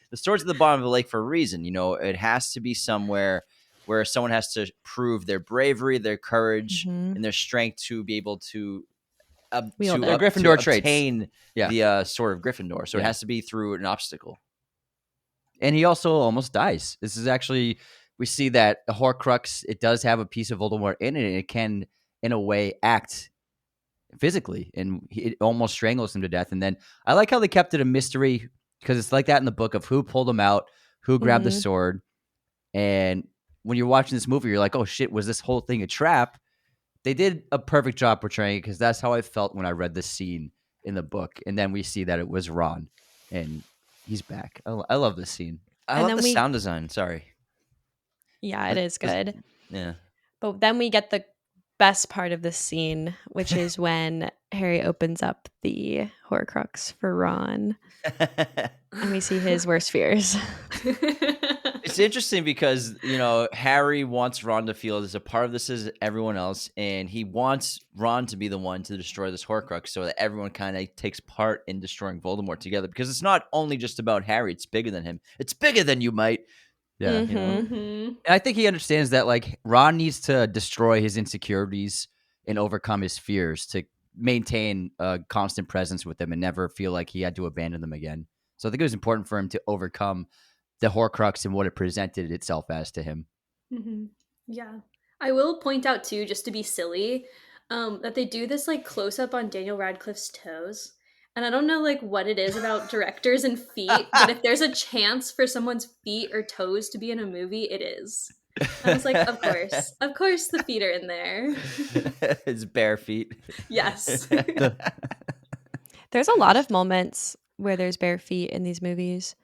Speaker 2: the sword's at the bottom of the lake for a reason. You know, it has to be somewhere where someone has to prove their bravery, their courage,
Speaker 1: Mhm.
Speaker 2: and their strength to be able to
Speaker 1: Wield it.
Speaker 4: Gryffindor traits.
Speaker 2: obtain
Speaker 4: Yeah.
Speaker 2: the sword of Gryffindor. So it
Speaker 4: Yeah.
Speaker 2: has to be through an obstacle.
Speaker 4: And he also almost dies. This is actually, we see that the Horcrux, it does have a piece of Voldemort in it, and it can, in a way, act physically, and it almost strangles him to death. And then I like how they kept it a mystery, because it's like that in the book of who pulled him out, who grabbed the
Speaker 1: Mhm.
Speaker 4: sword. And when you're watching this movie, you're like, oh shit, was this whole thing a trap? They did a perfect job portraying it, because that's how I felt when I read this scene in the book. And then we see that it was Ron, and he's back. I love this scene.
Speaker 2: I
Speaker 1: And
Speaker 2: love
Speaker 1: then
Speaker 2: the
Speaker 1: we-
Speaker 2: sound design. Sorry.
Speaker 1: Yeah, it is good.
Speaker 2: Yeah.
Speaker 1: But then we get the best part of this scene, which is when Harry opens up the Horcrux for Ron, and we see his worst fears.
Speaker 2: It's interesting because, you know, Harry wants Ron to feel as a part of this as everyone else, and he wants Ron to be the one to destroy this Horcrux so that everyone kind of takes part in destroying Voldemort together, because it's not only just about Harry, it's bigger than him. It's bigger than you might.
Speaker 4: Yeah.
Speaker 1: Mhm.
Speaker 2: You know?
Speaker 3: Mhm.
Speaker 4: And I think he understands that, like, Ron needs to destroy his insecurities and overcome his fears to maintain a constant presence with them and never feel like he had to abandon them again. So I think it was important for him to overcome the Horcrux and what it presented itself as to him.
Speaker 3: Mhm. Yeah. I will point out too, just to be silly, that they do this like close up on Daniel Radcliffe's toes. And I don't know like what it is about directors and feet, but if there's a chance for someone's feet or toes to be in a movie, it is. I was like, of course the feet are in there.
Speaker 2: His bare feet.
Speaker 3: Yes.
Speaker 1: There's a lot of moments where there's bare feet in these movies.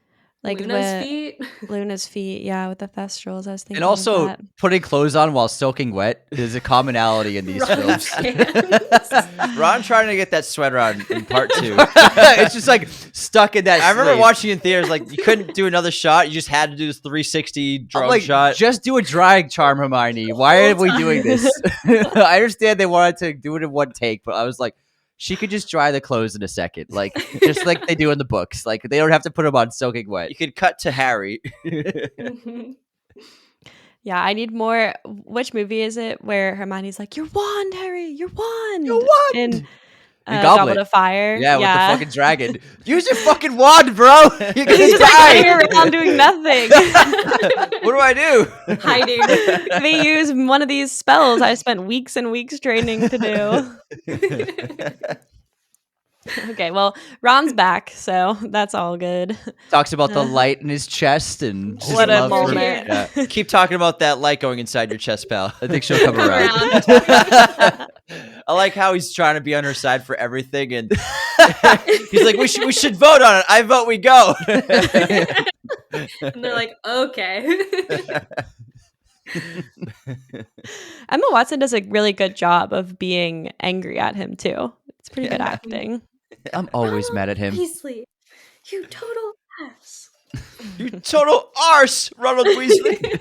Speaker 1: Like
Speaker 3: Luna's feet.
Speaker 1: Luna's feet, yeah, with the thestrals. I was thinking
Speaker 4: And also,
Speaker 1: of that.
Speaker 4: putting clothes on while soaking wet is a commonality in these
Speaker 3: Ron's
Speaker 4: films.
Speaker 3: hands.
Speaker 2: Ron trying to get that sweater on in part 2.
Speaker 4: It's just like stuck in that
Speaker 2: I remember
Speaker 4: sleeve.
Speaker 2: watching in theaters, like, you couldn't do another shot. You just had to do this 360
Speaker 4: I'm
Speaker 2: drone
Speaker 4: like,
Speaker 2: shot.
Speaker 4: just do a drying charm, Hermione. Why are we doing this? I understand they wanted to do it in one take, but I was like, she could just dry the clothes in a second, like just like they do in the books. Like they don't have to put them on soaking wet.
Speaker 2: You could cut to Harry.
Speaker 3: Mhm.
Speaker 1: Yeah, I need more. Which movie is it where Hermione's like, "Your wand, Harry, your wand."
Speaker 4: Your wand!
Speaker 1: In
Speaker 4: In
Speaker 1: Goblet of Fire.
Speaker 4: Yeah, with the fucking dragon. Use your fucking wand, bro. You're
Speaker 1: He's
Speaker 4: gonna
Speaker 1: just like
Speaker 4: die.
Speaker 1: running around doing nothing.
Speaker 2: What do I do?
Speaker 3: Hiding.
Speaker 1: They use one of these spells I spent weeks and weeks training to do. Okay, well, Ron's back, so that's all good.
Speaker 4: Talks about the light in his chest and his
Speaker 1: What a
Speaker 4: love for-
Speaker 1: moment.
Speaker 4: yeah.
Speaker 2: Keep talking about that light going inside your chest, pal.
Speaker 4: I think she'll come
Speaker 3: Come
Speaker 4: around.
Speaker 2: I like how he's trying to be on her side for everything, and he's like, "We should vote on it. I vote we go."
Speaker 3: And they're like, okay.
Speaker 1: Emma Watson does a really good job of being angry at him too. It's pretty good
Speaker 2: Yeah.
Speaker 1: acting.
Speaker 4: I'm always mad at him.
Speaker 3: Weasley, you total ass.
Speaker 2: You total arse, Ronald Weasley.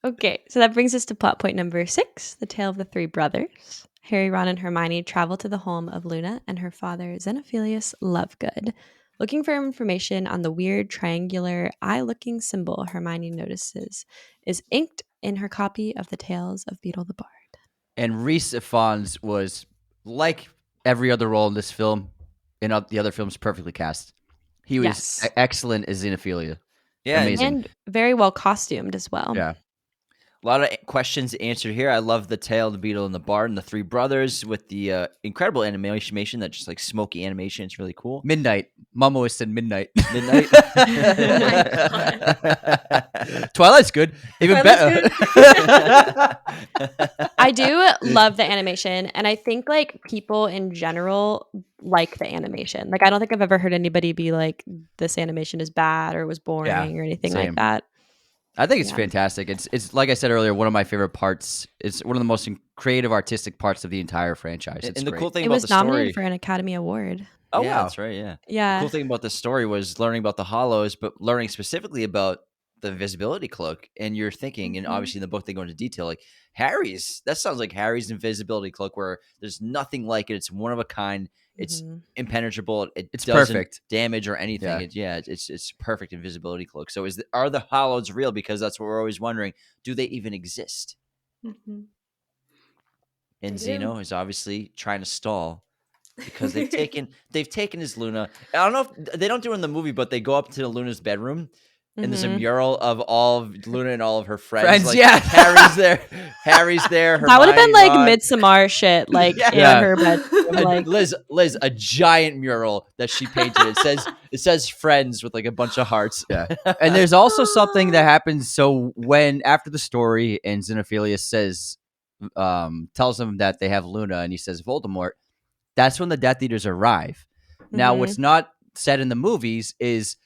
Speaker 1: Okay, so that brings us to plot point number 6, the tale of the 3 brothers. Harry, Ron, and Hermione travel to the home of Luna and her father, Xenophilius Lovegood. Looking for information on the weird triangular eye-looking symbol Hermione notices is inked in her copy of the Tales of Beetle the Bard.
Speaker 4: And Rhys Ifans was, like every other role in this film, in the other films, perfectly cast. He was
Speaker 1: Yes.
Speaker 4: excellent as Xenophilia.
Speaker 2: Yeah,
Speaker 4: Amazing.
Speaker 1: And very well costumed as well.
Speaker 4: Yeah.
Speaker 2: a lot of questions answered here. I love the tale of the Beetle and the Bard and the 3 brothers with the incredible animation, that just like smoky animation. It's really cool.
Speaker 4: Midnight. Mama always said midnight.
Speaker 2: Midnight.
Speaker 4: Twilight's good. Even better.
Speaker 1: I do love the animation, and I think like people in general like the animation. Like I don't think I've ever heard anybody be like, this animation is bad or was boring or anything
Speaker 4: same.
Speaker 1: like that.
Speaker 4: I think it's
Speaker 1: Yeah.
Speaker 4: fantastic. It's like I said earlier, one of my favorite parts. It's one of the most creative, artistic parts of the entire franchise. It's
Speaker 2: and the
Speaker 4: great.
Speaker 2: cool thing
Speaker 1: It
Speaker 2: about
Speaker 1: was
Speaker 2: the story.
Speaker 1: nominated for an Academy Award.
Speaker 2: Oh
Speaker 4: Yeah,
Speaker 2: wow, that's right. Yeah.
Speaker 1: Yeah.
Speaker 2: The cool thing about the story was learning about the Hallows, but learning specifically about the invisibility cloak. And you're thinking, and
Speaker 3: Mhm.
Speaker 2: obviously in the book they go into detail, like that sounds like Harry's invisibility cloak, where there's nothing like it. It's one of a kind. It's
Speaker 1: Mhm.
Speaker 2: impenetrable.
Speaker 4: It's
Speaker 2: doesn't
Speaker 4: perfect.
Speaker 2: damage or anything.
Speaker 4: Yeah.
Speaker 2: It's perfect invisibility cloak. So are the Hallows real? Because that's what we're always wondering. Do they even exist?
Speaker 3: Mhm.
Speaker 2: And
Speaker 3: They do.
Speaker 2: Zeno is obviously trying to stall because they've taken his Luna. I don't know if they don't do it in the movie, but they go up to Luna's bedroom and there's a
Speaker 1: Mhm.
Speaker 2: mural of all of Luna and all of her friends. Like,
Speaker 4: yeah.
Speaker 2: Harry's there. Harry's there.
Speaker 1: That would have been
Speaker 2: Hermione,
Speaker 1: like
Speaker 2: Ron.
Speaker 1: Midsommar shit, like
Speaker 2: Yeah.
Speaker 1: in her bedroom.
Speaker 2: And
Speaker 1: Like
Speaker 2: Liz, a giant mural that she painted. It says friends with like a bunch of hearts.
Speaker 4: Yeah. And there's also something that happens. So when after the story and Xenophilius says, tells him that they have Luna, and he says Voldemort, that's when the Death Eaters arrive. Now,
Speaker 1: Mhm.
Speaker 4: what's not said in the movies is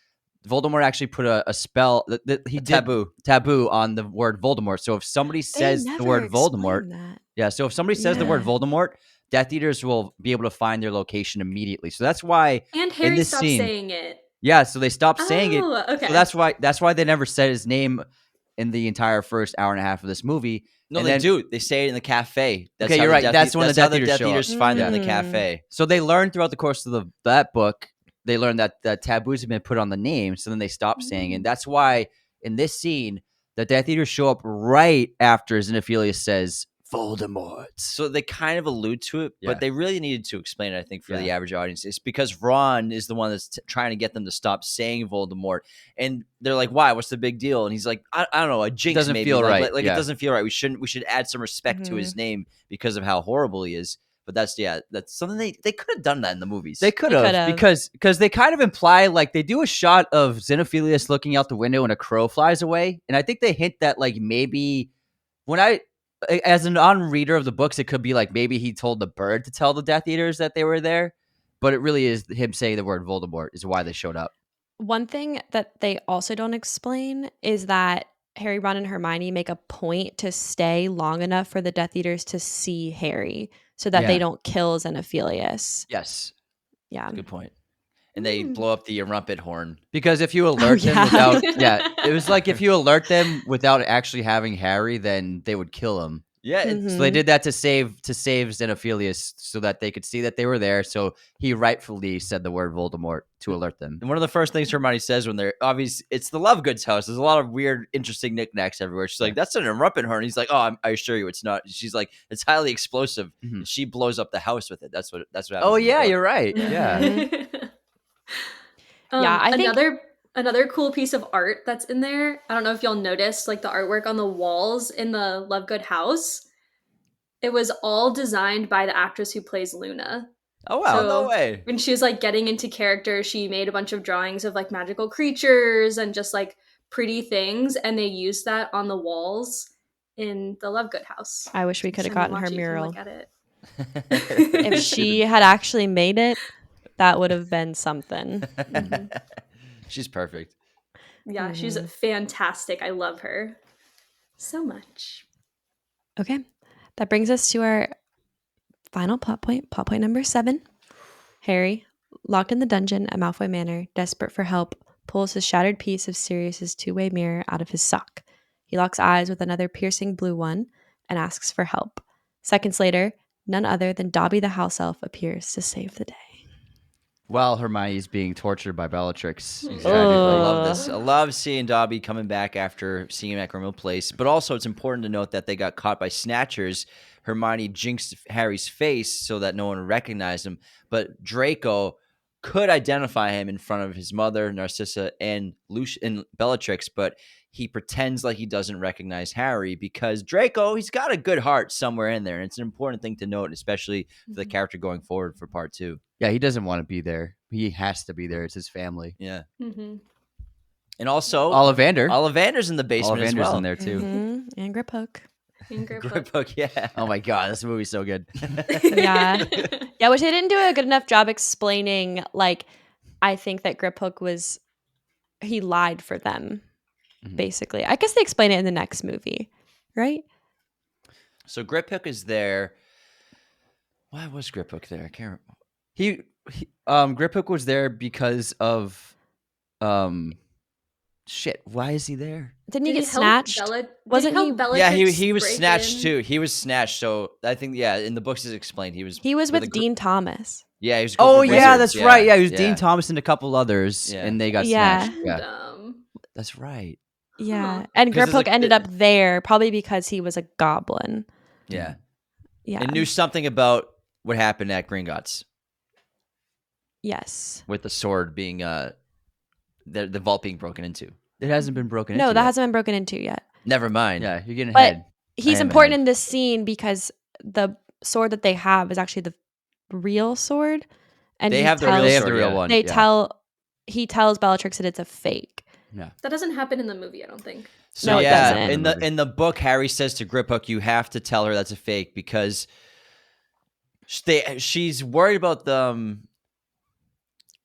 Speaker 4: Voldemort actually put a spell that he did taboo on the word Voldemort. So if somebody says the word Voldemort, so if somebody says the word
Speaker 1: Yeah.
Speaker 4: Voldemort, Death Eaters will be able to find their location immediately. So that's why
Speaker 3: And Harry
Speaker 4: this
Speaker 3: stopped
Speaker 4: scene-
Speaker 3: saying it.
Speaker 4: yeah, so they stopped saying it.
Speaker 3: Oh, okay.
Speaker 4: So that's why they never said his name in the entire first hour and a half of this movie.
Speaker 2: No,
Speaker 4: And
Speaker 2: they
Speaker 4: then-
Speaker 2: do. They say it in the cafe. That's
Speaker 4: Okay,
Speaker 2: how
Speaker 4: you're
Speaker 2: the
Speaker 4: right.
Speaker 2: Death
Speaker 4: That's when the
Speaker 2: how
Speaker 4: Death Eaters show up.
Speaker 2: Eaters find them in the
Speaker 1: Mm.
Speaker 2: cafe.
Speaker 4: So they learned throughout the course of that book, they learned that taboos have been put on the name. So then they stopped saying it. And that's why in this scene, the Death Eaters show up right after Xenophilius says Voldemort.
Speaker 2: So they kind of allude to it,
Speaker 4: Yeah.
Speaker 2: but they really needed to explain it, I think, for the
Speaker 4: Yeah.
Speaker 2: average audience. It's because Ron is the one that's trying to get them to stop saying Voldemort. And they're like, why? What's the big deal? And he's like, I don't know, a jinx
Speaker 4: doesn't
Speaker 2: maybe.
Speaker 4: feel
Speaker 2: Like,
Speaker 4: right.
Speaker 2: Like
Speaker 4: Yeah.
Speaker 2: it doesn't feel right. We should add some respect to his name because of how horrible he is. But that's something they could have done that in the movies.
Speaker 4: They could
Speaker 1: They
Speaker 4: have
Speaker 1: could've.
Speaker 4: because they kind of imply, like, they do a shot of Xenophilius looking out the window and a crow flies away, and I think they hint that like maybe as a non-reader of the books, it could be like maybe he told the bird to tell the Death Eaters that they were there, but it really is him saying the word Voldemort is why they showed up.
Speaker 1: One thing that they also don't explain is that Harry, Ron, and Hermione make a point to stay long enough for the Death Eaters to see Harry so that they
Speaker 4: Yeah.
Speaker 1: don't kill Xenophilius.
Speaker 4: Yes,
Speaker 1: Yeah.
Speaker 2: Good point. And they blow up the rumpet horn.
Speaker 4: because if you alert them
Speaker 1: yeah.
Speaker 4: without, it was like if you alert them without actually having Harry, then they would kill him.
Speaker 2: Yeah,
Speaker 1: Mhm.
Speaker 4: So they did that to save Xenophilius so that they could see that they were there. So he rightfully said the word Voldemort to alert them.
Speaker 2: And one of the first things Hermione says when they're obvious, it's the Lovegood's house. There's a lot of weird, interesting knickknacks everywhere. She's like, "That's an rumpet horn." He's like, "Oh, I assure you, it's not." She's like, "It's highly explosive."
Speaker 4: Mhm.
Speaker 2: And she blows up the house with it. That's what happens.
Speaker 4: Oh
Speaker 2: in the
Speaker 4: yeah,
Speaker 2: book.
Speaker 4: you're right. Yeah.
Speaker 1: Yeah, I think-
Speaker 3: another cool piece of art that's in there. I don't know if y'all noticed, like the artwork on the walls in the Lovegood house. It was all designed by the actress who plays Luna.
Speaker 2: Oh wow, no way.
Speaker 3: When she was like getting into character, she made a bunch of drawings of like magical creatures and just like pretty things, and they used that on the walls in the Lovegood house.
Speaker 1: I wish we could have gotten her mural.
Speaker 3: Look at it.
Speaker 1: If she had actually made it, that would have been something.
Speaker 3: Mm-hmm.
Speaker 2: She's perfect.
Speaker 3: Yeah, she's fantastic. I love her so much.
Speaker 1: Okay, that brings us to our final plot point number 7. Harry, locked in the dungeon at Malfoy Manor, desperate for help, pulls his shattered piece of Sirius's two-way mirror out of his sock. He locks eyes with another piercing blue one and asks for help. Seconds later, none other than Dobby the house elf appears to save the day.
Speaker 4: While Hermione's being tortured by Bellatrix.
Speaker 2: Exactly. I love this. I love seeing Dobby coming back after seeing him at Grimmauld Place. But also, it's important to note that they got caught by snatchers. Hermione jinxed Harry's face so that no one recognized him. But Draco could identify him in front of his mother, Narcissa, and Bellatrix, but he pretends like he doesn't recognize Harry because Draco, he's got a good heart somewhere in there. And it's an important thing to note, especially for the character going forward for part 2.
Speaker 4: Yeah, he doesn't want to be there. He has to be there. It's his family.
Speaker 2: Yeah.
Speaker 3: Mm-hmm.
Speaker 2: And also,
Speaker 4: Ollivander's
Speaker 2: in the basement as well.
Speaker 4: in there too.
Speaker 1: Mm-hmm. And Griphook.
Speaker 2: Griphook, yeah.
Speaker 4: Oh my god, this movie's so good.
Speaker 1: Yeah. Yeah, which they didn't do a good enough job explaining. Like, I think that Griphook he lied for them, basically. I guess they explain it in the next movie, right?
Speaker 2: So Griphook is there. Why was Griphook there? I can't remember.
Speaker 4: Griphook was there because of shit. Why is he there?
Speaker 1: Didn't he get snatched? Wasn't he?
Speaker 2: Yeah, he was snatched too. He was snatched. So I think in the books it's explained he was
Speaker 1: with Dean Thomas.
Speaker 2: Yeah, he was.
Speaker 4: Oh yeah, that's right. Yeah, he was Dean Thomas and a couple others, and they got snatched.
Speaker 3: Yeah,
Speaker 4: that's right.
Speaker 1: Yeah, and Griphook ended up there probably because he was a goblin.
Speaker 2: Yeah,
Speaker 1: yeah,
Speaker 2: and knew something about what happened at Gringotts.
Speaker 1: Yes,
Speaker 2: with the sword being the vault being broken into.
Speaker 4: It hasn't been broken into.
Speaker 1: No, that
Speaker 4: yet.
Speaker 1: hasn't been broken into yet.
Speaker 2: Never mind.
Speaker 4: Yeah, you're getting
Speaker 1: but
Speaker 4: ahead.
Speaker 1: He's important in this scene because the sword that they have is actually the real sword, and
Speaker 2: they have the real one.
Speaker 1: He tells Bellatrix that it's a fake.
Speaker 4: Yeah,
Speaker 3: that doesn't happen in the movie. I don't think.
Speaker 2: So
Speaker 1: no,
Speaker 2: yeah,
Speaker 1: it doesn't.
Speaker 2: in the book, Harry says to Griphook, "You have to tell her that's a fake because she's worried about them."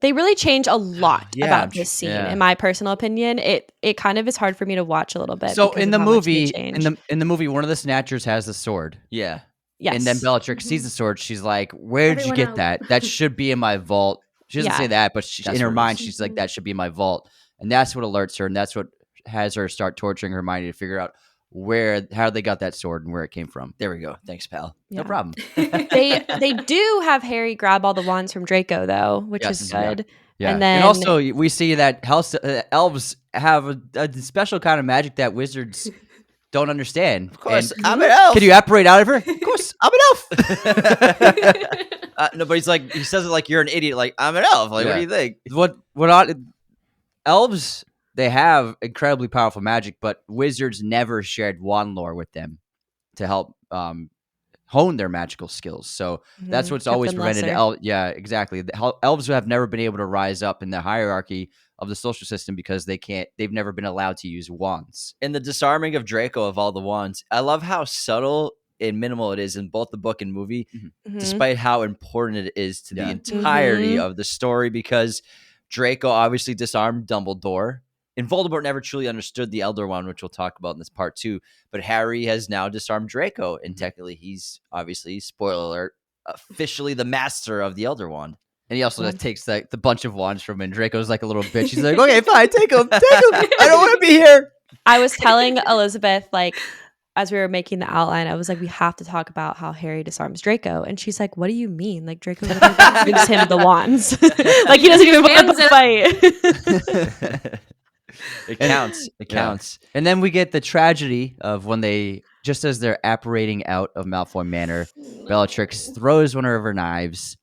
Speaker 1: They really change a lot about this scene, in my personal opinion. It kind of is hard for me to watch a little bit.
Speaker 4: So in the movie, in the movie, one of the snatchers has the sword.
Speaker 2: Yeah.
Speaker 1: Yes.
Speaker 4: And then Bellatrix sees the sword. She's like, "Where did you get that? That should be in my vault." She doesn't say that, but in her mind, she's like, "That should be in my vault." And that's what alerts her, and that's what has her start torturing Hermione to figure out how they got that sword and where it came from.
Speaker 2: There we go. Thanks, pal.
Speaker 1: Yeah.
Speaker 4: No problem.
Speaker 1: They do have Harry grab all the wands from Draco though, which is good.
Speaker 4: Yeah.
Speaker 1: And then
Speaker 4: also we see that elves have a special kind of magic that wizards don't understand.
Speaker 2: Of course, I'm an elf.
Speaker 4: Can you operate out of her? Of course, I'm an elf.
Speaker 2: No, but he says it like you're an idiot. Like, I'm an elf. Like, what do you think?
Speaker 4: Elves, they have incredibly powerful magic, but wizards never shared wand lore with them to help hone their magical skills. So that's what's always prevented. Yeah, exactly. Elves have never been able to rise up in the hierarchy of the social system because they've never been allowed to use wands.
Speaker 2: In the disarming of Draco of all the wands, I love how subtle and minimal it is in both the book and movie, despite how important it is to the entirety of the story, because Draco obviously disarmed Dumbledore, and Voldemort never truly understood the Elder Wand, which we'll talk about in this part 2. But Harry has now disarmed Draco, and technically he's obviously, spoiler alert, officially the master of the Elder Wand.
Speaker 4: And he also takes the bunch of wands from him, and Draco's like a little bitch. He's like, "Okay, fine, take them. I don't want to be here."
Speaker 1: I was telling Elizabeth, like, as we were making the outline, I was like, we have to talk about how Harry disarms Draco. And she's like, what do you mean? Like, Draco gives him the wands. Like, he doesn't even want to fight.
Speaker 2: It counts. It counts.
Speaker 4: And then we get the tragedy of when just as they're apparating out of Malfoy Manor, Bellatrix throws one of her knives,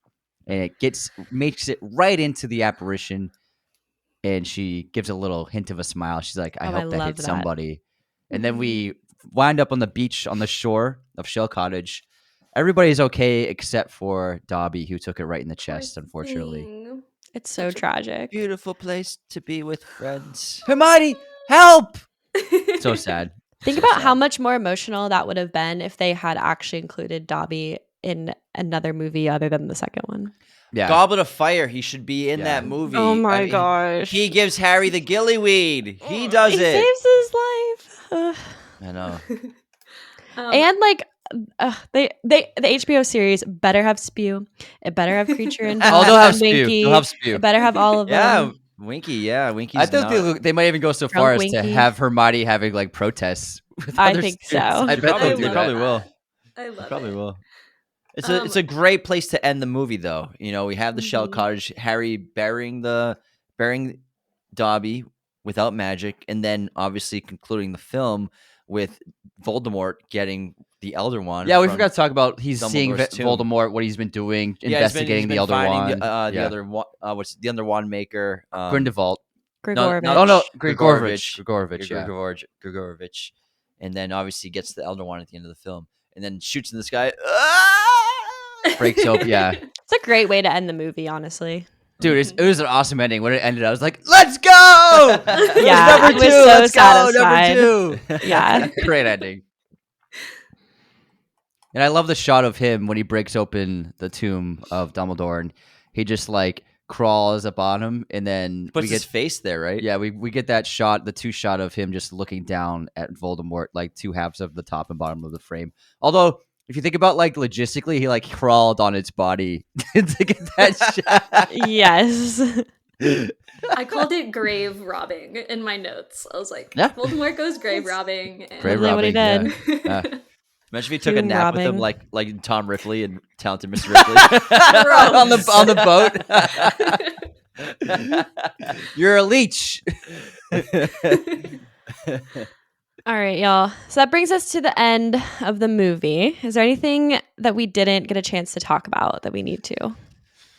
Speaker 4: and it makes it right into the apparition. And she gives a little hint of a smile. She's like, I hope that hit somebody. And then we wind up on the beach on the shore of Shell Cottage. Everybody's okay except for Dobby, who took it right in the chest, unfortunately.
Speaker 3: Thing.
Speaker 1: It's so tragic.
Speaker 2: Beautiful place to be with friends.
Speaker 4: Hermione, help! So sad.
Speaker 1: Think
Speaker 2: So
Speaker 1: about
Speaker 2: sad.
Speaker 1: how much more emotional that would have been if they had actually included Dobby in another movie other than the second one.
Speaker 4: Yeah.
Speaker 2: Goblet of Fire. He should be in
Speaker 4: Yeah.
Speaker 2: that movie.
Speaker 1: Oh my
Speaker 2: I mean,
Speaker 1: gosh.
Speaker 2: He gives Harry the gillyweed. He does
Speaker 1: He
Speaker 2: it.
Speaker 1: saves his life. Ugh.
Speaker 2: I know.
Speaker 1: And like the HBO series better have Spew. It better have Creature and
Speaker 4: Oh, they'll have
Speaker 1: and
Speaker 4: Spew.
Speaker 1: Winky.
Speaker 4: They'll have Spew.
Speaker 1: It better have all of
Speaker 2: Yeah,
Speaker 1: them.
Speaker 2: Winky. Yeah, Winky's.
Speaker 4: I think they might even go so
Speaker 1: Drunk
Speaker 4: far as to
Speaker 1: Winky.
Speaker 4: have Hermione having like protests with
Speaker 1: I
Speaker 4: other
Speaker 1: think
Speaker 4: students.
Speaker 1: so.
Speaker 4: I bet they'll do
Speaker 2: They probably
Speaker 4: that.
Speaker 2: will.
Speaker 3: I love
Speaker 2: Probably
Speaker 3: it.
Speaker 2: will. It's a great place to end the movie, though. You know, we have the Shell Cottage, Harry burying Dobby without magic, and then obviously concluding the film with Voldemort getting the Elder Wand.
Speaker 4: Yeah, we
Speaker 2: from
Speaker 4: forgot to talk about he's seeing
Speaker 2: Dumbledore's tomb.
Speaker 4: Voldemort, what he's been doing,
Speaker 2: Yeah,
Speaker 4: investigating the Elder
Speaker 2: finding
Speaker 4: Wand.
Speaker 2: the other what's the other wand maker?
Speaker 4: Grindelwald.
Speaker 1: Grigorovich.
Speaker 2: not-
Speaker 4: Oh no,
Speaker 2: Grigorovich.
Speaker 4: Grigorovich. Yeah.
Speaker 2: Grigorovich, and then obviously gets the Elder Wand at the end of the film, and then shoots in the sky.
Speaker 4: Breaks open. Yeah,
Speaker 1: It's a great way to end the movie, honestly.
Speaker 4: dude, it was an awesome ending. When it ended, I was like, "Let's go!"
Speaker 1: Yeah,
Speaker 4: number
Speaker 1: I was
Speaker 4: 2.
Speaker 1: so
Speaker 4: Let's
Speaker 1: satisfied.
Speaker 4: go, number 2.
Speaker 1: Yeah.
Speaker 4: Great ending. And I love the shot of him when he breaks open the tomb of Dumbledore, and he just like crawls up on him, and then
Speaker 2: Puts
Speaker 4: we get
Speaker 2: his face there, right?
Speaker 4: yeah, we get that shot, the 2 shot of him just looking down at Voldemort, like 2 halves of the top and bottom of the frame. Although, if you think about like logistically, he like crawled on its body to get that shot.
Speaker 1: Yes.
Speaker 3: I called it grave robbing in my notes. I was like,
Speaker 4: Yeah.
Speaker 3: Voldemort goes grave robbing. And
Speaker 4: Grave
Speaker 1: Literally what he
Speaker 4: robbing,
Speaker 1: did.
Speaker 4: yeah.
Speaker 2: Imagine if he took a
Speaker 1: Tomb
Speaker 2: nap with him,
Speaker 1: robbing.
Speaker 2: like Tom Ripley and Talented Mr. Ripley.
Speaker 4: on the boat. You're a leech.
Speaker 1: All right, y'all. So that brings us to the end of the movie. Is there anything that we didn't get a chance to talk about that we need to?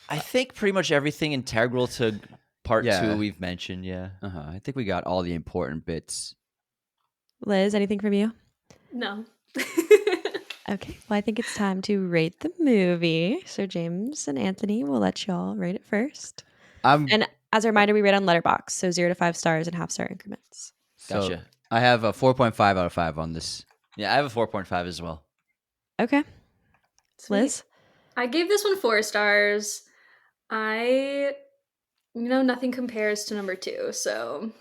Speaker 2: I think pretty much everything integral to part
Speaker 4: Yeah.
Speaker 2: 2 we've mentioned. Yeah.
Speaker 4: I think we got all the important bits.
Speaker 1: Liz, anything from you?
Speaker 3: No.
Speaker 1: Okay. Well, I think it's time to rate the movie. So James and Anthony will let y'all rate it first. And as a reminder, we rate on Letterboxd, so 0 to 5 stars in half-star increments.
Speaker 2: Gotcha.
Speaker 4: I have a 4.5 out of 5 on this.
Speaker 2: Yeah, I have a 4.5 as well.
Speaker 1: Okay. Liz?
Speaker 3: I gave this one 4 stars. Nothing compares to number 2, so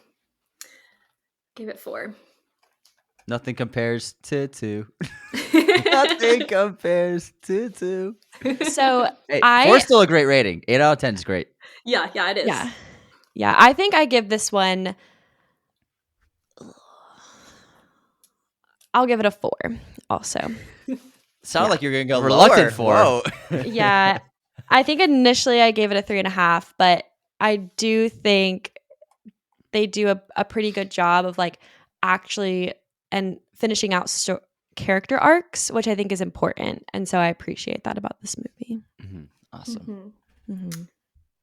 Speaker 3: give it 4.
Speaker 4: Nothing compares to 2. Nothing compares to 2.
Speaker 1: So
Speaker 4: Hey,
Speaker 1: I
Speaker 4: 4's still a great rating. 8 out of 10 is great.
Speaker 3: Yeah, it is.
Speaker 1: Yeah, I think I give this one, I'll give it a 4 also.
Speaker 2: Sound like you're gonna go
Speaker 4: Reluctant
Speaker 2: lower.
Speaker 4: 4.
Speaker 2: Whoa.
Speaker 1: Yeah, I think initially I gave it a 3.5, but I do think they do a pretty good job of like actually and finishing out character arcs, which I think is important. And so I appreciate that about this movie.
Speaker 2: Awesome.
Speaker 1: Mm-hmm.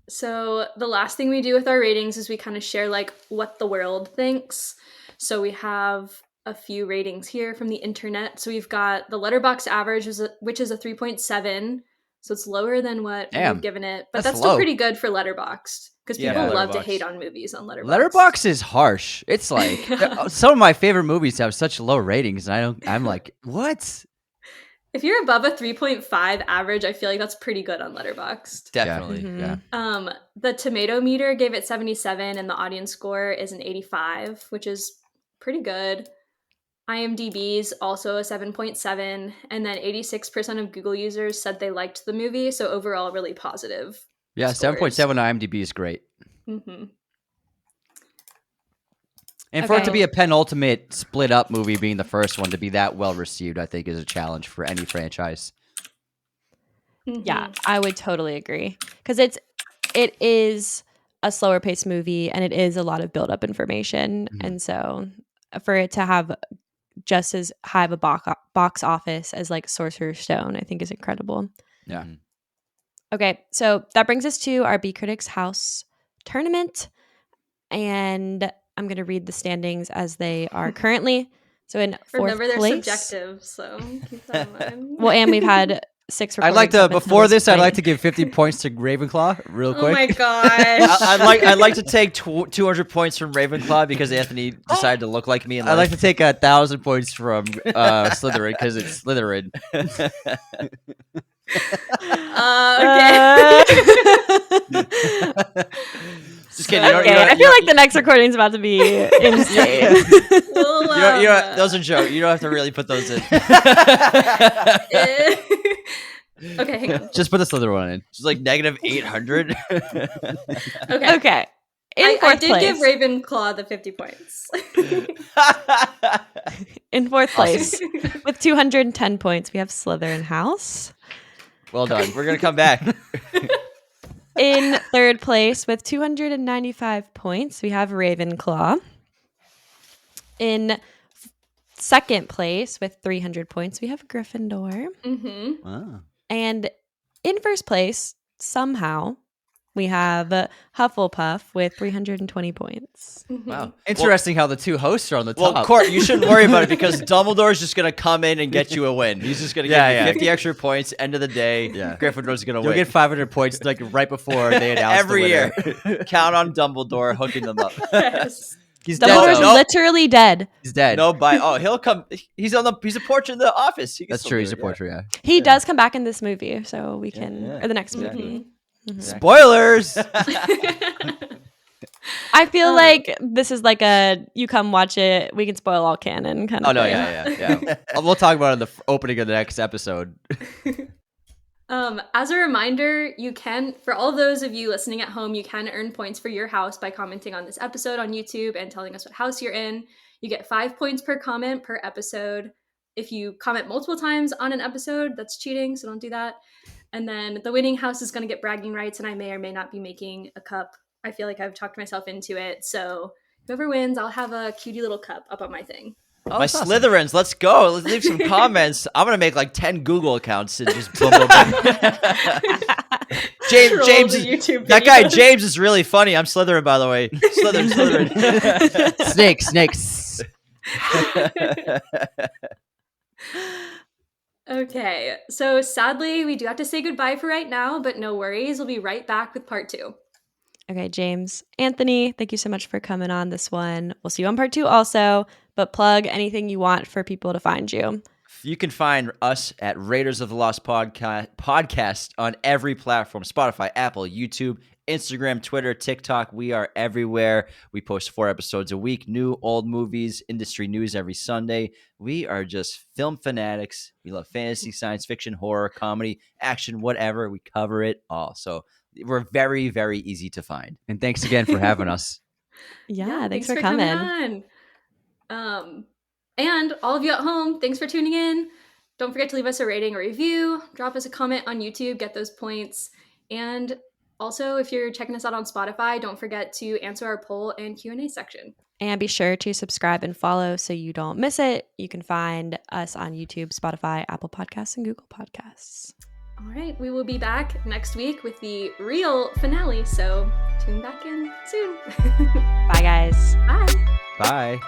Speaker 3: So the last thing we do with our ratings is we kind of share like what the world thinks. So we have a few ratings here from the internet. So we've got the Letterboxd average, which is a 3.7. So it's lower than what we've given it, but that's still
Speaker 4: low.
Speaker 3: pretty good for Letterboxd because people
Speaker 2: Yeah,
Speaker 3: love to
Speaker 2: Letterboxd.
Speaker 3: hate on movies on Letterboxd.
Speaker 4: Letterboxd is harsh. It's like some of my favorite movies have such low ratings, and I'm like, what?
Speaker 3: If you're above a 3.5 average, I feel like that's pretty good on Letterboxd.
Speaker 2: Definitely.
Speaker 1: Mhm.
Speaker 3: The tomato meter gave it 77 and the audience score is an 85, which is pretty good. IMDb's also a 7.7, and then 86% of Google users said they liked the movie, so overall really positive.
Speaker 4: Yeah,
Speaker 3: scores.
Speaker 4: 7.7 on IMDb is great.
Speaker 3: Mm-hmm.
Speaker 4: And for it to
Speaker 1: Okay.
Speaker 4: be a penultimate split up movie being the first one to be that well received, I think is a challenge for any franchise.
Speaker 1: Yeah, I would totally agree because it is a slower paced movie and it is a lot of build up information, and so for it to have just as high of a box office as like Sorcerer's Stone, I think is incredible.
Speaker 4: Yeah.
Speaker 2: Mhm.
Speaker 1: Okay, so that brings us to our B-Critics House tournament, and I'm going to read the standings as they are currently. So in fourth
Speaker 3: Remember, they're
Speaker 1: place,
Speaker 3: subjective, so keep that in mind.
Speaker 1: well, and we've had 6
Speaker 4: I'd
Speaker 1: recordings.
Speaker 4: like to
Speaker 1: up until
Speaker 4: before this. I'd
Speaker 1: point.
Speaker 4: like to give 50 points to Ravenclaw real
Speaker 3: Oh my
Speaker 4: quick.
Speaker 3: gosh.
Speaker 2: I'd like to take 200 points from Ravenclaw because Anthony decided to look like me.
Speaker 4: I'd like to take 1,000 points from Slytherin because it's Slytherin.
Speaker 3: Okay.
Speaker 2: Just kidding. You don't-
Speaker 1: Okay,
Speaker 2: you don't-
Speaker 1: I feel like the next recording is about to be insane.
Speaker 3: We'll,
Speaker 2: you don't- those are jokes. You don't have to really put those in.
Speaker 3: Okay, hang on.
Speaker 4: Just put the Slytherin one in.
Speaker 2: It's like negative 800.
Speaker 3: Okay.
Speaker 1: Okay. In
Speaker 3: I
Speaker 1: fourth
Speaker 3: did
Speaker 1: place.
Speaker 3: give Ravenclaw the 50 points.
Speaker 1: In fourth place with 210 points, we have Slytherin House.
Speaker 4: Well done.
Speaker 2: We're gonna come back.
Speaker 1: In third place with 295 points, we have Ravenclaw. In second place with 300 points, we have Gryffindor.
Speaker 3: Mm-hmm.
Speaker 4: Wow.
Speaker 1: And in first place, somehow, we have Hufflepuff with 320 points.
Speaker 3: Mm-hmm.
Speaker 2: Wow.
Speaker 4: Interesting how the two hosts are on the top.
Speaker 2: Well, Court, you shouldn't worry about it because Dumbledore's just gonna come in and get you a win. He's just gonna give
Speaker 4: Yeah,
Speaker 2: you
Speaker 4: yeah.
Speaker 2: 50 extra points. End of the day,
Speaker 4: Yeah.
Speaker 2: Gryffindor's gonna
Speaker 4: You'll
Speaker 2: win
Speaker 4: get 500 points like right before they announce
Speaker 2: every
Speaker 4: the
Speaker 2: year.
Speaker 4: winner.
Speaker 2: Count on Dumbledore hooking them up.
Speaker 3: Yes.
Speaker 4: He's dead.
Speaker 1: Dumbledore's
Speaker 2: No.
Speaker 1: literally dead.
Speaker 4: He's dead.
Speaker 2: No, he'll come. He's a portrait in the office. He can
Speaker 4: That's
Speaker 2: still
Speaker 4: true.
Speaker 2: do
Speaker 4: He's a
Speaker 2: it, yeah.
Speaker 4: portrait. Yeah.
Speaker 1: He does come back in this movie, so we can,
Speaker 2: yeah.
Speaker 1: or the next
Speaker 2: Exactly.
Speaker 1: movie. Mhm.
Speaker 2: Spoilers.
Speaker 1: I feel like this is like a you come watch it, we can spoil all canon kind of
Speaker 4: Oh no!
Speaker 1: thing.
Speaker 4: Yeah. We'll talk about it in the opening of the next episode.
Speaker 3: As a reminder, you can, for all those of you listening at home, you can earn points for your house by commenting on this episode on YouTube and telling us what house you're in. You get 5 points per comment per episode. If you comment multiple times on an episode, that's cheating, so don't do that. And then the winning house is going to get bragging rights, and I may or may not be making a cup. I feel like I've talked myself into it, so whoever wins, I'll have a cutie little cup up on my thing.
Speaker 2: My Slytherins, let's go. Let's leave some comments. I'm gonna make like 10 Google accounts and just boom, boom, boom.
Speaker 3: Troll
Speaker 2: James,
Speaker 3: the YouTube
Speaker 2: that guy
Speaker 3: videos.
Speaker 2: James is really funny. I'm Slytherin, by the way. Slytherin.
Speaker 4: Snakes.
Speaker 3: Okay, so sadly, we do have to say goodbye for right now, but no worries. We'll be right back with part 2.
Speaker 1: Okay, James, Anthony, thank you so much for coming on this one. We'll see you on part 2 also, but plug anything you want for people to find you.
Speaker 2: You can find us at Raiders of the Lost podcast on every platform: Spotify, Apple, YouTube, Instagram, Twitter, TikTok. We are everywhere. We post 4 episodes a week, new, old movies, industry news every Sunday. We are just film fanatics. We love fantasy, science fiction, horror, comedy, action, whatever. We cover it all. So we're very, very easy to find.
Speaker 4: And thanks again for having us.
Speaker 1: Yeah, thanks for coming.
Speaker 3: on. And all of you at home, thanks for tuning in. Don't forget to leave us a rating or review. Drop us a comment on YouTube, get those points. And also, if you're checking us out on Spotify, don't forget to answer our poll and Q&A section.
Speaker 1: And be sure to subscribe and follow so you don't miss it. You can find us on YouTube, Spotify, Apple Podcasts, and Google Podcasts.
Speaker 3: All right, we will be back next week with the real finale, so tune back in soon.
Speaker 1: Bye, guys.
Speaker 3: Bye.
Speaker 2: Bye.